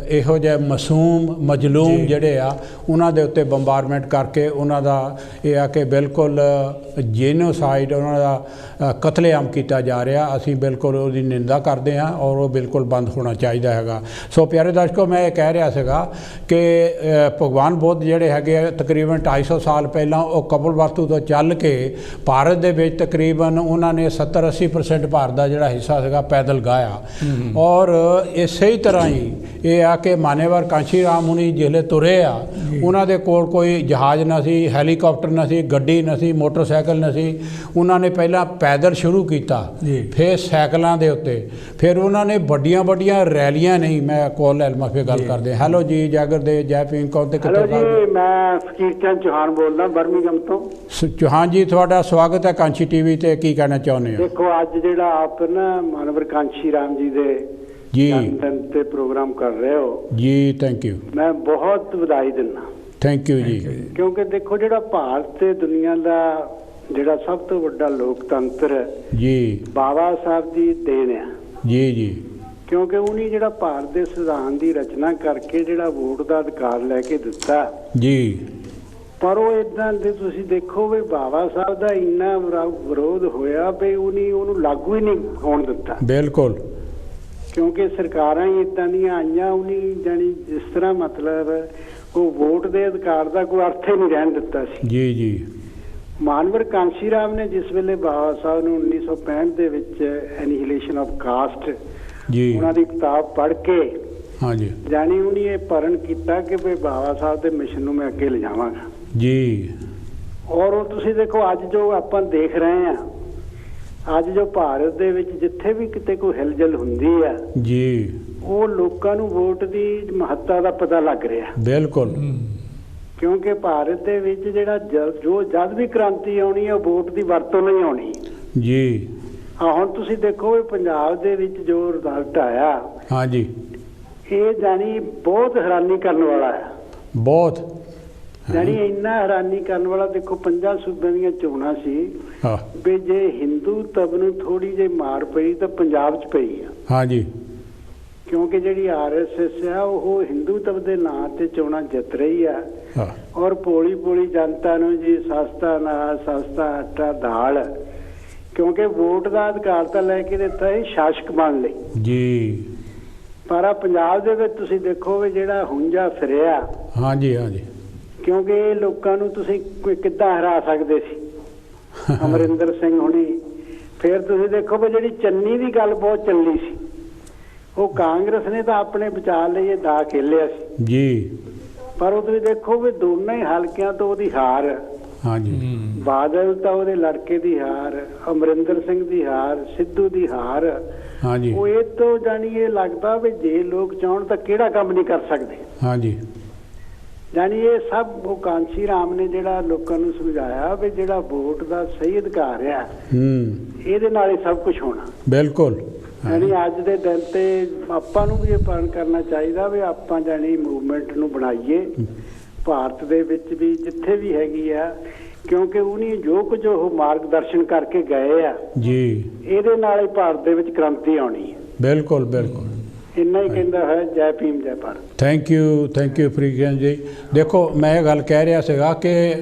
ਇਹੋ ਜਿਹੇ ਮਾਸੂਮ ਮਜਲੂਮ ਜਿਹੜੇ ਆ ਉਹਨਾਂ ਦੇ ਉੱਤੇ ਬੰਬਾਰਮੈਂਟ ਕਰਕੇ ਉਹਨਾਂ ਦਾ ਇਹ ਆ ਕਿ ਬਿਲਕੁਲ ਜੀਨੋਸਾਈਡ, ਉਹਨਾਂ ਦਾ ਕਤਲੇਆਮ ਕੀਤਾ ਜਾ ਰਿਹਾ। ਅਸੀਂ ਬਿਲਕੁਲ ਉਹਦੀ ਨਿੰਦਾ ਕਰਦੇ ਹਾਂ ਔਰ ਉਹ ਬਿਲਕੁਲ ਬੰਦ ਹੋਣਾ ਚਾਹੀਦਾ ਹੈਗਾ। ਸੋ ਪਿਆਰੇ ਦਰਸ਼ਕੋ, ਮੈਂ ਇਹ ਕਹਿ ਰਿਹਾ ਸੀਗਾ ਕਿ ਭਗਵਾਨ ਬੁੱਧ ਜਿਹੜੇ ਹੈਗੇ ਆ ਤਕਰੀਬਨ 250 ਸਾਲ ਪਹਿਲਾਂ ਉਹ ਕਪਿਲਵਸਤੂ ਤੋਂ ਚੱਲ ਕੇ ਭਾਰਤ ਦੇ ਵਿੱਚ ਤਕਰੀਬਨ ਉਹਨਾਂ ਨੇ 70-80% ਭਾਰਤ ਦਾ ਜਿਹੜਾ ਹਿੱਸਾ ਸੀਗਾ ਪੈਦਲ ਗਾਇਆ। ਔਰ ਇਸੇ ਹੀ ਤਰ੍ਹਾਂ ਹੀ ਇਹ ਆ ਕਿ ਮਾਨੇਵਰ ਕਾਂਸ਼ੀ ਰਾਮ ਹੁਣੀ ਜਿਹੜੇ ਤੁਰੇ ਆ ਉਹਨਾਂ ਦੇ ਕੋਲ ਕੋਈ ਜਹਾਜ਼ ਨਾ ਸੀ, ਹੈਲੀਕਾਪਟਰ ਨਾ ਸੀ, ਗੱਡੀ ਨਾ ਸੀ, ਮੋਟਰਸਾਈਕਲ ਨਾ ਸੀ। ਉਹਨਾਂ ਨੇ ਪਹਿਲਾਂ ਪੈਦਲ ਸ਼ੁਰੂ ਕੀਤਾ, ਫਿਰ ਸਾਈਕਲਾਂ ਦੇ ਉੱਤੇ, ਫਿਰ ਉਹਨਾਂ ਨੇ ਵੱਡੀਆਂ ਵੱਡੀਆਂ ਰੈਲੀਆਂ ਨਹੀਂ, ਮੈਂ ਕੋਲ ਐਲਮਾ ਫਿਰ ਗੱਲ ਕਰਦੇ। ਹੈਲੋ ਜੀ, ਜਾਗਰ ਦੇ ਜੈ ਭੀਮ, ਕੌਣ ਤੇ ਕਿੱਥੇ? ਹੈਲੋ ਜੀ, ਮੈਂ ਫਕੀਰ ਚੰਦ ਚੌਹਾਨ ਬੋਲਦਾ ਬਰਮਿੰਘਮ ਤੋਂ। ਚੌਹਾਨ ਜੀ, ਤੁਹਾਡਾ ਸਵਾਗਤ ਹੈ ਕਾਂਸ਼ੀ ਟੀਵੀ ਤੇ। ਕੀ ਕਹਿਣਾ ਚਾਹੁੰਦੇ ਹੋ? ਦੇਖੋ ਅੱਜ ਜਿਹੜਾ ਆਪ ਨਾ ਮਾਨਵਰ ਕਾਂਸ਼ੀ ਰਾਮ ਜੀ ਦੇ जी ਜਨਮ ਤੇ ਪ੍ਰੋਗਰਾਮ ਕਰ ਰਹੇ ਹੋ ਜੀ, ਥੈਂਕ ਯੂ, ਮੈਂ ਬਹੁਤ ਵਧਾਈ ਦਿੰਦਾ। ਥੈਂਕ ਯੂ ਜੀ। ਕਿਉਂਕਿ ਦੇਖੋ ਜਿਹੜਾ ਭਾਰਤ ਤੇ ਦੁਨੀਆ ਦਾ ਜਿਹੜਾ ਸਭ ਤੋਂ ਵੱਡਾ ਲੋਕਤੰਤਰ ਜੀ ਬਾਬਾ ਸਾਹਿਬ ਦੀ ਦੇਣ ਆ ਜੀ ਜੀ, ਕਿਉਂਕਿ ਉਹਨੇ ਜਿਹੜਾ ਭਾਰਤ ਦੇ ਸੰਵਿਧਾਨ ਦੀ ਰਚਨਾ ਕਰਕੇ ਜਿਹੜਾ ਵੋਟ ਦਾ ਅਧਿਕਾਰ ਲੈ ਕੇ ਦਿੱਤਾ ਜੀ, ਪਰ ਉਹ ਇਦਾਂ ਦੇ ਤੁਸੀਂ ਦੇਖੋ ਵੀ ਬਾਬਾ ਸਾਹਿਬ ਦਾ ਇੰਨਾ ਵਿਰੋਧ ਹੋਇਆ ਵੀ ਉਹਨੂੰ ਲਾਗੂ ਹੀ ਨਹੀਂ ਹੋਣ ਦਿੱਤਾ। ਬਿਲਕੁਲ, ਕਿਉਂਕਿ ਸਰਕਾਰਾਂ ਹੀ ਇਦਾਂ ਦੀਆਂ ਆਈਆਂ ਉਹਨੇ ਜਾਣੀ ਜਿਸ ਤਰ੍ਹਾਂ ਮਤਲਬ ਉਹ ਵੋਟ ਦੇ ਅਧਿਕਾਰ ਦਾ ਕੋਈ ਅਰਥ ਹੀ ਨਹੀਂ ਰਹਿਣ ਦਿੱਤਾ ਸੀ। ਜੀ ਜੀ, ਮਾਨਵਰ ਕਾਂਸ਼ੀ ਰਾਮ ਨੇ ਜਿਸ ਵੇਲੇ ਬਾਬਾ ਸਾਹਿਬ ਨੂੰ 1965 ਦੇ ਵਿੱਚ ਐਨੀਹਿਲੇਸ਼ਨ ਆਫ ਕਾਸਟ ਜੀ, ਉਹਨਾਂ ਦੀ ਕਿਤਾਬ ਪੜ੍ਹ ਕੇ ਹਾਂਜੀ ਜਾਣੀ ਉਹਨੇ ਇਹ ਪਰਨ ਕੀਤਾ ਕਿ ਵੀ ਬਾਬਾ ਸਾਹਿਬ ਦੇ ਮਿਸ਼ਨ ਨੂੰ ਮੈਂ ਅੱਗੇ ਲਿਜਾਵਾਂਗਾ ਜੀ। ਔਰ ਉਹ ਤੁਸੀਂ ਦੇਖੋ ਅੱਜ ਜੋ ਆਪਾਂ ਦੇਖ ਰਹੇ ਹਾਂ, ਅੱਜ ਜੋ ਭਾਰਤ ਦੇ ਵਿੱਚ ਜਿੱਥੇ ਵੀ ਕਿਤੇ ਕੋਈ ਹਿਲਜੁਲ ਹੁੰਦੀ ਆ ਜੀ, ਉਹ ਲੋਕਾਂ ਨੂੰ ਵੋਟ ਦੀ ਮਹੱਤਤਾ ਦਾ ਪਤਾ ਲੱਗ ਰਿਹਾ। ਬਿਲਕੁਲ, ਕਿਉਂਕਿ ਭਾਰਤ ਦੇ ਵਿੱਚ ਜਿਹੜਾ ਜਦ ਵੀ ਕ੍ਰਾਂਤੀ ਆਉਣੀ ਹੈ ਵੋਟ ਦੀ ਵਰਤੋਂ ਨਹੀਂ ਆਉਣੀ ਜੀ। ਹੁਣ ਤੁਸੀਂ ਦੇਖੋ ਵੀ ਪੰਜਾਬ ਦੇ ਵਿੱਚ ਜੋ ਰਿਜ਼ਲਟ ਆਇਆ, ਹਾਂਜੀ, ਇਹ ਜਾਣੀ ਬਹੁਤ ਹੈਰਾਨੀ ਕਰਨ ਵਾਲਾ ਹੈ। ਬਹੁਤ ਜਾਣੀ ਇੰਨਾ ਹੈਰਾਨੀ ਕਰਨ ਵਾਲਾ। ਦੇਖੋ 5 ਸੂਬਿਆਂ ਦੀਆਂ ਚੋਣਾਂ ਸੀ ਹਾਂ, ਵੀ ਜੇ ਹਿੰਦੂਤਵ ਨੂੰ ਥੋੜੀ ਜਿਹੀ ਮਾਰ ਪਈ ਤਾਂ ਪੰਜਾਬ 'ਚ ਪਈ ਆ। ਹਾਂਜੀ ਕਿਉਂਕਿ ਜਿਹੜੀ RSS ਆ ਉਹ ਹਿੰਦੂਤਵ ਦੇ ਨਾਂ ਤੇ ਚੋਣਾਂ ਜਿੱਤ ਰਹੀ ਆ ਹਾਂ, ਔਰ ਭੋਲੀ ਜਨਤਾ ਨੂੰ ਜੀ ਸਸਤਾ ਅਨਾਜ, ਸਸਤਾ ਆਟਾ, ਦਾਲ, ਕਿਉਂਕਿ ਵੋਟ ਦਾ ਅਧਿਕਾਰ ਤਾਂ ਲੈ ਕੇ ਦਿੱਤਾ ਹੈ ਸ਼ਾਸਕ ਬਣਨ ਲਈ ਜੀ। ਪਰ ਆ ਪੰਜਾਬ ਦੇ ਵਿੱਚ ਤੁਸੀਂ ਦੇਖੋ ਵੀ ਜਿਹੜਾ ਹੁੰਜਾ ਫਿਰਿਆ, ਹਾਂਜੀ ਹਾਂਜੀ, ਕਿਉਂਕਿ ਇਹ ਲੋਕਾਂ ਨੂੰ ਤੁਸੀਂ ਕਿੱਦਾਂ ਹਰਾ ਸਕਦੇ ਸੀ ਅਮਰਿੰਦਰ ਸਿੰਘ ਹੁਣੀ। ਫਿਰ ਤੁਸੀਂ ਦੇਖੋ ਵੀ ਜਿਹੜੀ ਚੰਨੀ ਦੀ ਗੱਲ ਬਹੁਤ ਚੱਲੀ ਸੀ, ਉਹ ਕਾਂਗਰਸ ਨੇ ਤਾਂ ਆਪਣੇ ਬਚਾਅ ਲਈ ਇਹ ਦਾ ਖੇਲਿਆ ਸੀ ਜੀ। ਪਰ ਉਹ ਤੁਸੀਂ ਦੇਖੋ ਵੀ ਦੋਨਾਂ ਹੀ ਹਲਕਿਆਂ ਤੋਂ ਉਹਦੀ ਹਾਰ। ਹਾਂਜੀ, ਬਾਦਲ ਤਾਂ ਉਹਦੇ ਲੜਕੇ ਦੀ ਹਾਰ, ਅਮਰਿੰਦਰ ਸਿੰਘ ਦੀ ਹਾਰ, ਸਿੱਧੂ ਦੀ ਹਾਰ। ਹਾਂਜੀ, ਉਹ ਇਹ ਤੋਂ ਜਾਣੀ ਇਹ ਲੱਗਦਾ ਵੀ ਜੇ ਲੋਕ ਚਾਹਣ ਤਾਂ ਕਿਹੜਾ ਕੰਮ ਨਹੀਂ ਕਰ ਸਕਦੇ। ਹਾਂਜੀ, ਜਾਣੀ ਇਹ ਸਭ ਉਹ ਕਾਂਸ਼ੀ ਰਾਮ ਨੇ ਜਿਹੜਾ ਲੋਕਾਂ ਨੂੰ ਸਮਝਾਇਆ ਵੀ ਜਿਹੜਾ ਵੋਟ ਦਾ ਸਹੀ ਅਧਿਕਾਰ ਆ ਇਹਦੇ ਨਾਲ ਹੀ ਸਭ ਕੁਝ ਹੋਣਾ। ਬਿਲਕੁਲ। ਜਾਣੀ ਅੱਜ ਦੇ ਦਿਨ ਤੇ ਆਪਾਂ ਨੂੰ ਵੀ ਇਹ ਪਾਲਣ ਕਰਨਾ ਚਾਹੀਦਾ ਵੀ ਆਪਾਂ ਜਾਣੀ ਮੂਵਮੈਂਟ ਨੂੰ ਬਣਾਈਏ ਭਾਰਤ ਦੇ ਵਿੱਚ ਵੀ ਜਿੱਥੇ ਵੀ ਹੈਗੀ ਆ, ਕਿਉਂਕਿ ਉਹਨੇ ਜੋ ਕੁਝ ਉਹ ਮਾਰਗਦਰਸ਼ਨ ਕਰਕੇ ਗਏ ਆ ਜੀ, ਇਹਦੇ ਨਾਲ ਹੀ ਭਾਰਤ ਦੇ ਵਿੱਚ ਕ੍ਰਾਂਤੀ ਆਉਣੀ ਹੈ। ਬਿਲਕੁਲ ਬਿਲकुल। ਇੰਨਾ ਹੀ ਕਹਿੰਦਾ ਹੈ। ਜੈ ਭੀਮ, ਜੈ ਭਾਰਤ। ਥੈਂਕ ਯੂ ਫਰੀਕਨ ਜੀ। ਦੇਖੋ ਮੈਂ ਇਹ ਗੱਲ ਕਹਿ ਰਿਹਾ ਸੀਗਾ ਕਿ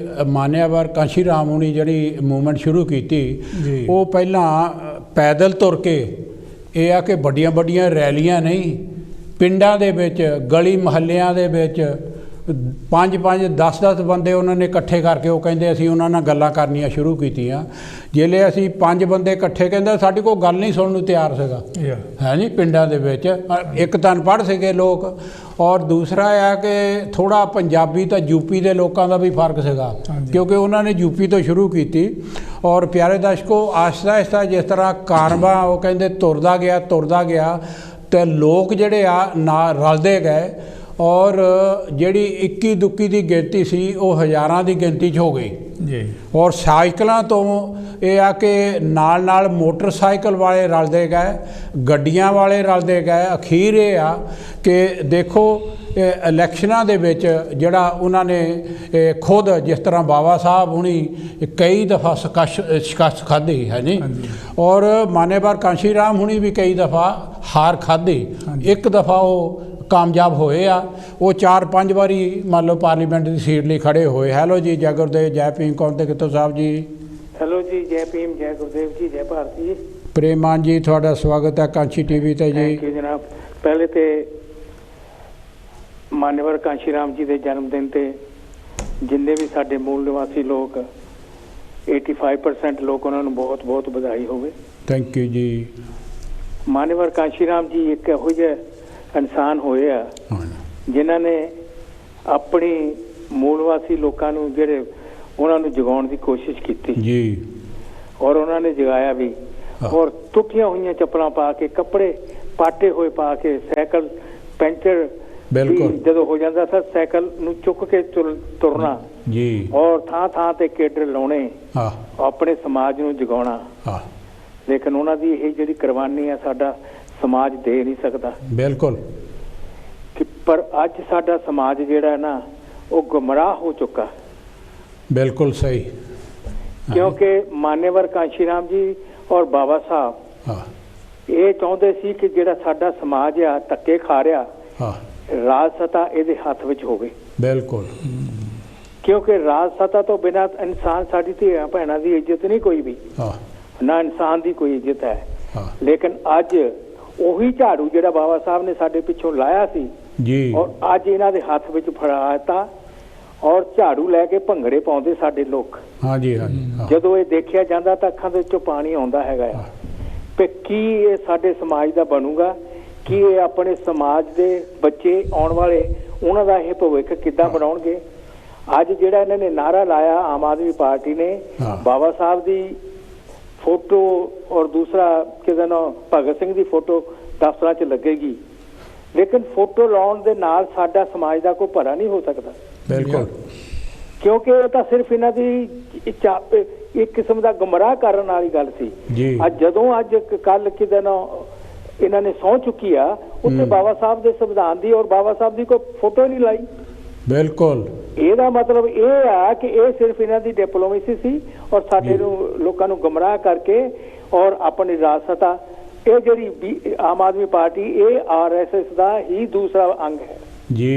ਮਾਨਿਆਵਰ ਕਾਂਸ਼ੀ ਰਾਮ ਹੁਣੀ ਜਿਹੜੀ ਮੂਵਮੈਂਟ ਸ਼ੁਰੂ ਕੀਤੀ ਉਹ ਪਹਿਲਾਂ ਪੈਦਲ ਤੁਰ ਕੇ, ਇਹ ਆ ਕਿ ਵੱਡੀਆਂ ਵੱਡੀਆਂ ਰੈਲੀਆਂ ਨਹੀਂ, ਪਿੰਡਾਂ ਦੇ ਵਿੱਚ, ਗਲੀ ਮੁਹੱਲਿਆਂ ਦੇ ਵਿੱਚ 5-5 10-10 ਬੰਦੇ ਉਹਨਾਂ ਨੇ ਇਕੱਠੇ ਕਰਕੇ ਉਹ ਕਹਿੰਦੇ ਅਸੀਂ ਉਹਨਾਂ ਨਾਲ ਗੱਲਾਂ ਕਰਨੀਆਂ ਸ਼ੁਰੂ ਕੀਤੀਆਂ। ਜਿਹੜੇ ਅਸੀਂ 5 ਬੰਦੇ ਇਕੱਠੇ, ਕਹਿੰਦੇ ਸਾਡੀ ਕੋਈ ਗੱਲ ਨਹੀਂ ਸੁਣਨ ਨੂੰ ਤਿਆਰ ਸੀਗਾ ਹੈ ਜੀ ਪਿੰਡਾਂ ਦੇ ਵਿੱਚ। ਇੱਕ ਤਾਂ ਅਨਪੜ੍ਹ ਸੀਗੇ ਲੋਕ, ਔਰ ਦੂਸਰਾ ਆ ਕਿ ਥੋੜ੍ਹਾ ਪੰਜਾਬੀ ਤਾਂ ਯੂਪੀ ਦੇ ਲੋਕਾਂ ਦਾ ਵੀ ਫਰਕ ਸੀਗਾ ਕਿਉਂਕਿ ਉਹਨਾਂ ਨੇ ਯੂਪੀ ਤੋਂ ਸ਼ੁਰੂ ਕੀਤੀ। ਔਰ ਪਿਆਰੇ ਦਰਸ਼ਕੋ, ਆਹਿਸਤਾ ਆਹਿਸਤਾ ਜਿਸ ਤਰ੍ਹਾਂ ਕਾਰਵਾ ਉਹ ਕਹਿੰਦੇ ਤੁਰਦਾ ਗਿਆ ਅਤੇ ਲੋਕ ਜਿਹੜੇ ਆ ਨਾਲ ਰਲਦੇ ਗਏ ਔਰ ਜਿਹੜੀ 21-22 ਦੀ ਗਿਣਤੀ ਸੀ ਉਹ ਹਜ਼ਾਰਾਂ ਦੀ ਗਿਣਤੀ 'ਚ ਹੋ ਗਈ ਜੀ। ਔਰ ਸਾਈਕਲਾਂ ਤੋਂ ਇਹ ਆ ਕਿ ਨਾਲ ਮੋਟਰਸਾਈਕਲ ਵਾਲੇ ਰਲਦੇ ਗਏ, ਗੱਡੀਆਂ ਵਾਲੇ ਰਲਦੇ ਗਏ। ਅਖੀਰ ਇਹ ਆ ਕਿ ਦੇਖੋ ਇਲੈਕਸ਼ਨਾਂ ਦੇ ਵਿੱਚ ਜਿਹੜਾ ਉਹਨਾਂ ਨੇ ਖੁਦ ਜਿਸ ਤਰ੍ਹਾਂ ਬਾਬਾ ਸਾਹਿਬ ਹੁਣੀ ਕਈ ਦਫਾ ਸ਼ਿਕਸਤ ਖਾਧੀ ਹੈ ਜੀ, ਔਰ ਮਾਨੇਵਾਰ ਕਾਂਸ਼ੀ ਰਾਮ ਹੁਣੀ ਵੀ ਕਈ ਦਫਾ ਹਾਰ ਖਾਧੀ। ਇੱਕ ਦਫਾ ਉਹ ਕਾਮਯਾਬ ਹੋਏ ਆ, ਉਹ 4-5 ਵਾਰੀ ਮੰਨ ਲਓ ਪਾਰਲੀਮੈਂਟ ਦੀ ਸੀਟ ਲਈ ਖੜੇ ਹੋਏ। ਹੈਲੋ ਜੀ, ਜੈ ਗੁਰਦੇਵ, ਜੈ ਭੀਮ। ਕੌਣ ਤੇ ਕਿੱਥੋਂ ਸਾਹਿਬ ਜੀ? ਹੈਲੋ ਜੀ, ਜੈ ਭੀਮ, ਜੈ ਗੁਰਦੇਵ ਜੀ, ਜੈ ਭਾਰਤ ਜੀ। ਪ੍ਰੇਮਾਨ ਜੀ, ਤੁਹਾਡਾ ਸਵਾਗਤ ਹੈ ਕਾਂਸ਼ੀ TV ਤੇ ਜੀ। ਥੈਂਕ ਯੂ ਜਨਾਬ। ਪਹਿਲੇ ਤੇ ਮਾਨਵਰ ਕਾਂਸ਼ੀ ਰਾਮ ਜੀ ਦੇ ਜਨਮ ਦਿਨ ਤੇ ਜਿੰਨੇ ਵੀ ਸਾਡੇ ਮੂਲ ਨਿਵਾਸੀ ਲੋਕ 85% ਲੋਕ, ਉਹਨਾਂ ਨੂੰ ਬਹੁਤ ਬਹੁਤ ਵਧਾਈ ਹੋਵੇ। ਥੈਂਕ ਯੂ ਜੀ। ਮਾਨਵਰ ਕਾਂਸ਼ੀ ਰਾਮ ਜੀ ਇੱਕ ਇਹੋ ਜਿਹੇ ਇਨਸਾਨ ਹੋਏ ਆ ਜਿਨ੍ਹਾਂ ਨੇ ਆਪਣੀ ਮੂਲ ਨਿਵਾਸੀ ਲੋਕਾਂ ਨੂੰ ਜਿਹੜੇ ਉਹਨਾਂ ਨੂੰ ਜਗਾਉਣ ਦੀ ਕੋਸ਼ਿਸ਼ ਕੀਤੀ ਜੀ, ਔਰ ਉਹਨਾਂ ਨੇ ਜਗਾਇਆ ਵੀ। ਔਰ ਟੁੱਟੀਆਂ ਹੋਈਆਂ ਚੱਪਲਾਂ ਪਾ ਕੇ, ਕੱਪੜੇ ਪਾਟੇ ਹੋਏ ਪਾ ਕੇ, ਸਾਈਕਲ ਪੈਂਚਰ ਜਦੋਂ ਹੋ ਜਾਂਦਾ ਸੀ ਸਾਈਕਲ ਨੂੰ ਚੁੱਕ ਕੇ ਤੁਰਨਾ ਜੀ, ਔਰ ਥਾਂ ਥਾਂ ਤੇ ਕੇਡਰ ਲਾਉਣੇ, ਆਪਣੇ ਸਮਾਜ ਨੂੰ ਜਗਾਉਣਾ। ਲੇਕਿਨ ਉਹਨਾਂ ਦੀ ਇਹ ਜਿਹੜੀ ਕੁਰਬਾਨੀ ਆ ਸਾਡਾ समाज दे नहीं सकता। बिल्कुल कि पर अज साडा समाज जिहड़ा ना वो गुमराह हो चुका। बिल्कुल सही। क्योंकि मान्यवर कांशी राम जी और बाबा साहब ये चाहते सी कि जिहड़ा साडा समाज आ धक्के खा रहा राज सत्ता इहदे हत्थ विच होवे। बिल्कुल। क्योंकि राज सत्ता तो बिना इंसान साडी धीआं भैणां दी इज्जत नहीं कोई भी, ना इंसान की कोई इज्जत है। लेकिन अज उही झाड़ू जिहड़ा बाबा साहब ने साडे पिछों लाया सी जी, और अज इन्हां दे हत्थ विच फड़ाता और झाड़ू लैके भंगड़े पाउंदे साडे लोग। हाँ जी, हाँ जी। जदों ये देखिया जांदा तां अखां दे विचों पानी आउंदा हैगा आ कि की ये साडे समाज दा बनूगा, कि ये अपने समाज दे बच्चे आउण वाले उन्हां दा ये भविख किद्दां बनाउणगे। अज जिहड़ा इन्हां ने नारा लाया आम आदमी पार्टी ने, बाबा साहब दी फोटो और दूसरा किसी ना भगत सिंह की फोटो दफ्तर च लगेगी, लेकिन फोटो लाने दे नाल साडा समाज का कोई भला नहीं हो सकता। बिल्कुल। क्योंकि वो तो सिर्फ इन्हां दी एक किस्म का गुमराह करने वाली गल सी। अज जदों अज कल किसी ना इन्हां ने सौं चुकी आ उत्थे बाबा साहब के संविधान की और बाबा साहब की कोई फोटो नहीं लाई। बिल्कुल। ਇਹਦਾ मतलब ਇਹ ਆ कि ਇਹ सिर्फ इन्हां दी डिप्लोमेसी सी और साडे लोकां नूं गुमराह करके और अपनी राजसत्ता ये जिहड़ी आम आदमी पार्टी ये RSS दा ही दूसरा अंग है जी।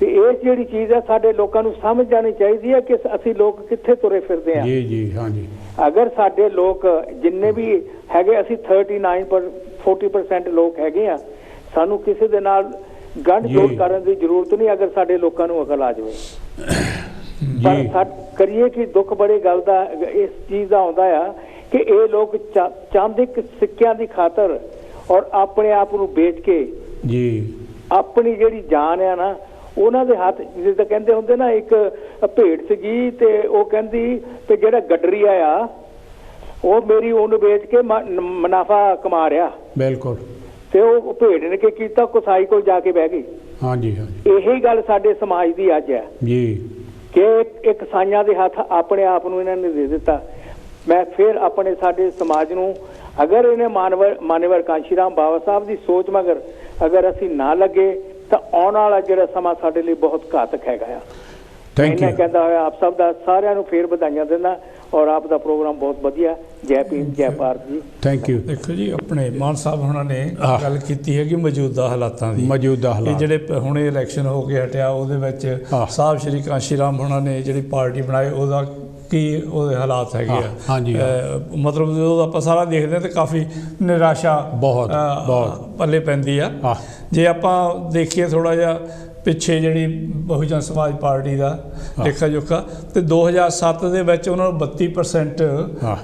ते ये जिहड़ी चीज़ है साडे लोकां नूं समझ जानी चाहिदी है कि असीं लोग कित्थे तुरे फिरदे हां। जी जी, हाँ जी। अगर साडे लोग जिन्ने भी हैगे असीं 40% लोग हैगे आ, सानूं किसी दे नाल गंढ जोड़ करने की जरूरत नहीं अगर साडे लोकां नूं अकल आ जाए। पर करिए कि दुख बड़े गल दा इस चीज़ दा आउंदा आ कि ये लोग चांदिक सिक्कियां दी खातर और अपने आप नूं बेच के जी अपनी जिहड़ी जान है ना उन्हां दे हत्थ जिद्दां कहंदे हुंदे ना एक भेड़ सीगी ते ओह कहंदी ते जिहड़ा गडरिया आ ओह मेरी ऊन बेच के मुनाफा कमा रहा। बिल्कुल। ते ओह भेड़ ने की कीता कसाई कोल जाके बह गई। हाँ जी, हाँ जी। यही गल साडे समाज दी अज है जी कि एक कसाईयां दे हत्थ अपने आप नूं इन्हां ने दे दिता। मैं फिर अपने साडे समाज नूं अगर इन्हें मानवर कांशी राम बाबा साहब की सोच मगर अगर असीं ना लगे तो आने वाला जिहड़ा समा साडे लई बहुत घातक हैगा आ। इन्हें कहता होया आप सब दा सारिआं नूं फिर बधाइयां दिंदा और आप दा प्रोग्राम बहुत वधिया। जय भीम जय भारत जी। Thank you. देखो जी अपने मान साहब हुणां ने गल कीती है कि मौजूदा हालातां दी मौजूदा हालात जिहड़े हुणे इलैक्शन हो के हटिया उहदे विच साहब श्री कांशी राम हुणां ने जिहड़ी पार्टी बनाई उहदा की ਉਹਦੇ ਹਾਲਾਤ ਹੈਗੇ ਆ। ਹਾਂਜੀ। ਮਤਲਬ ਜਦੋਂ ਆਪਾਂ ਸਾਰਾ ਦੇਖਦੇ ਹਾਂ ਤਾਂ ਕਾਫੀ ਨਿਰਾਸ਼ਾ ਬਹੁਤ ਪੱਲੇ ਪੈਂਦੀ ਆ। ਜੇ ਆਪਾਂ ਦੇਖੀਏ ਥੋੜਾ ਜਿਹਾ ਪਿੱਛੇ ਜਿਹੜੀ ਬਹੁਜਨ ਸਮਾਜ ਪਾਰਟੀ ਦਾ ਲੇਖਾ ਜੋਖਾ ਤੇ 2007 ਦੇ ਵਿੱਚ ਉਹਨਾਂ ਨੂੰ 32%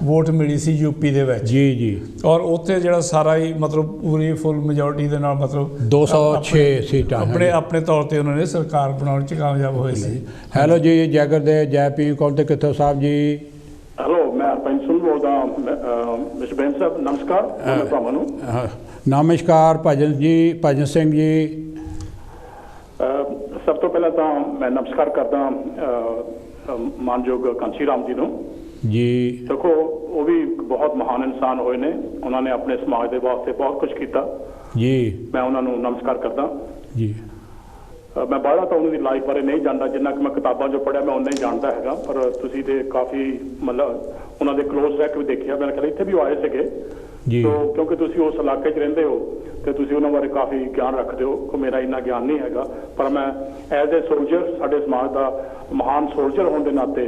ਵੋਟ ਮਿਲੀ ਸੀ ਯੂਪੀ ਦੇ ਵਿੱਚ ਜੀ ਜੀ, ਔਰ ਉੱਥੇ ਜਿਹੜਾ ਸਾਰਾ ਹੀ ਮਤਲਬ ਪੂਰੀ ਫੁੱਲ ਮੈਜੋਰਟੀ ਦੇ ਨਾਲ ਮਤਲਬ 206 ਸੀਟਾਂ ਆਪਣੇ ਤੌਰ ਤੇ ਉਹਨਾਂ ਨੇ ਸਰਕਾਰ ਬਣਾਉਣ 'ਚ ਕਾਮਯਾਬ ਹੋਏ ਸੀ। ਹੈਲੋ ਜੀ ਜੈ ਗੁਰਦੇਵ ਜੈ ਭੀਮ ਕੌਣ ਤੇ ਕਿੱਥੋਂ ਸਾਹਿਬ ਜੀ। ਹੈਲੋ ਮੈਂ ਹਰਪੰਜ ਸਿੰਘ ਬੋਲਦਾ। ਮਿਸਟਰ ਬੈਂਸ ਸਾਹਿਬ ਨਮਸਕਾਰ। ਤੁਹਾਨੂੰ ਨਮਸਕਾਰ ਭਜਨ ਜੀ, ਭਜਨ ਸਿੰਘ ਜੀ। ਸਭ ਤੋਂ ਪਹਿਲਾਂ ਤਾਂ ਮੈਂ ਨਮਸਕਾਰ ਕਰਦਾ ਮਾਨਯੋਗ ਕਾਂਸ਼ੀ ਰਾਮ ਜੀ ਨੂੰ ਜੀ। ਦੇਖੋ ਉਹ ਵੀ ਬਹੁਤ ਮਹਾਨ ਇਨਸਾਨ ਹੋਏ ਨੇ, ਉਹਨਾਂ ਨੇ ਆਪਣੇ ਸਮਾਜ ਦੇ ਵਾਸਤੇ ਬਹੁਤ ਕੁਝ ਕੀਤਾ ਜੀ। ਮੈਂ ਉਹਨਾਂ ਨੂੰ ਨਮਸਕਾਰ ਕਰਦਾ ਜੀ। ਮੈਂ ਬਾਹਲਾ ਤਾਂ ਉਹਨਾਂ ਦੀ ਲਾਈਫ ਬਾਰੇ ਨਹੀਂ ਜਾਣਦਾ, ਜਿੰਨਾ ਕਿ ਮੈਂ ਕਿਤਾਬਾਂ 'ਚੋਂ ਪੜ੍ਹਿਆ ਮੈਂ ਉਨਾ ਹੀ ਜਾਣਦਾ ਹੈਗਾ। ਪਰ ਤੁਸੀਂ ਤੇ ਕਾਫੀ ਮਤਲਬ ਉਹਨਾਂ ਦੇ ਕਲੋਜ਼ ਰਹਿ ਕੇ ਵੀ ਦੇਖਿਆ। ਮੈਂ ਕਹਿੰਦਾ ਇੱਥੇ ਵੀ ਆਏ ਸੀਗੇ ਜੀ, ਕਿਉਂਕਿ ਤੁਸੀਂ ਉਸ ਇਲਾਕੇ 'ਚ ਰਹਿੰਦੇ ਹੋ ਤੇ ਤੁਸੀਂ ਉਹਨਾਂ ਬਾਰੇ ਕਾਫੀ ਗਿਆਨ ਰੱਖਦੇ ਹੋ। ਕੋਈ ਮੇਰਾ ਇੰਨਾ ਗਿਆਨ ਨਹੀਂ ਹੈਗਾ, ਪਰ ਮੈਂ ਐਜ਼ ਏ ਸੋਲਜਰ ਸਾਡੇ ਸਮਾਜ ਦਾ ਮਹਾਨ ਸੋਲਜਰ ਹੋਣ ਦੇ ਨਾਤੇ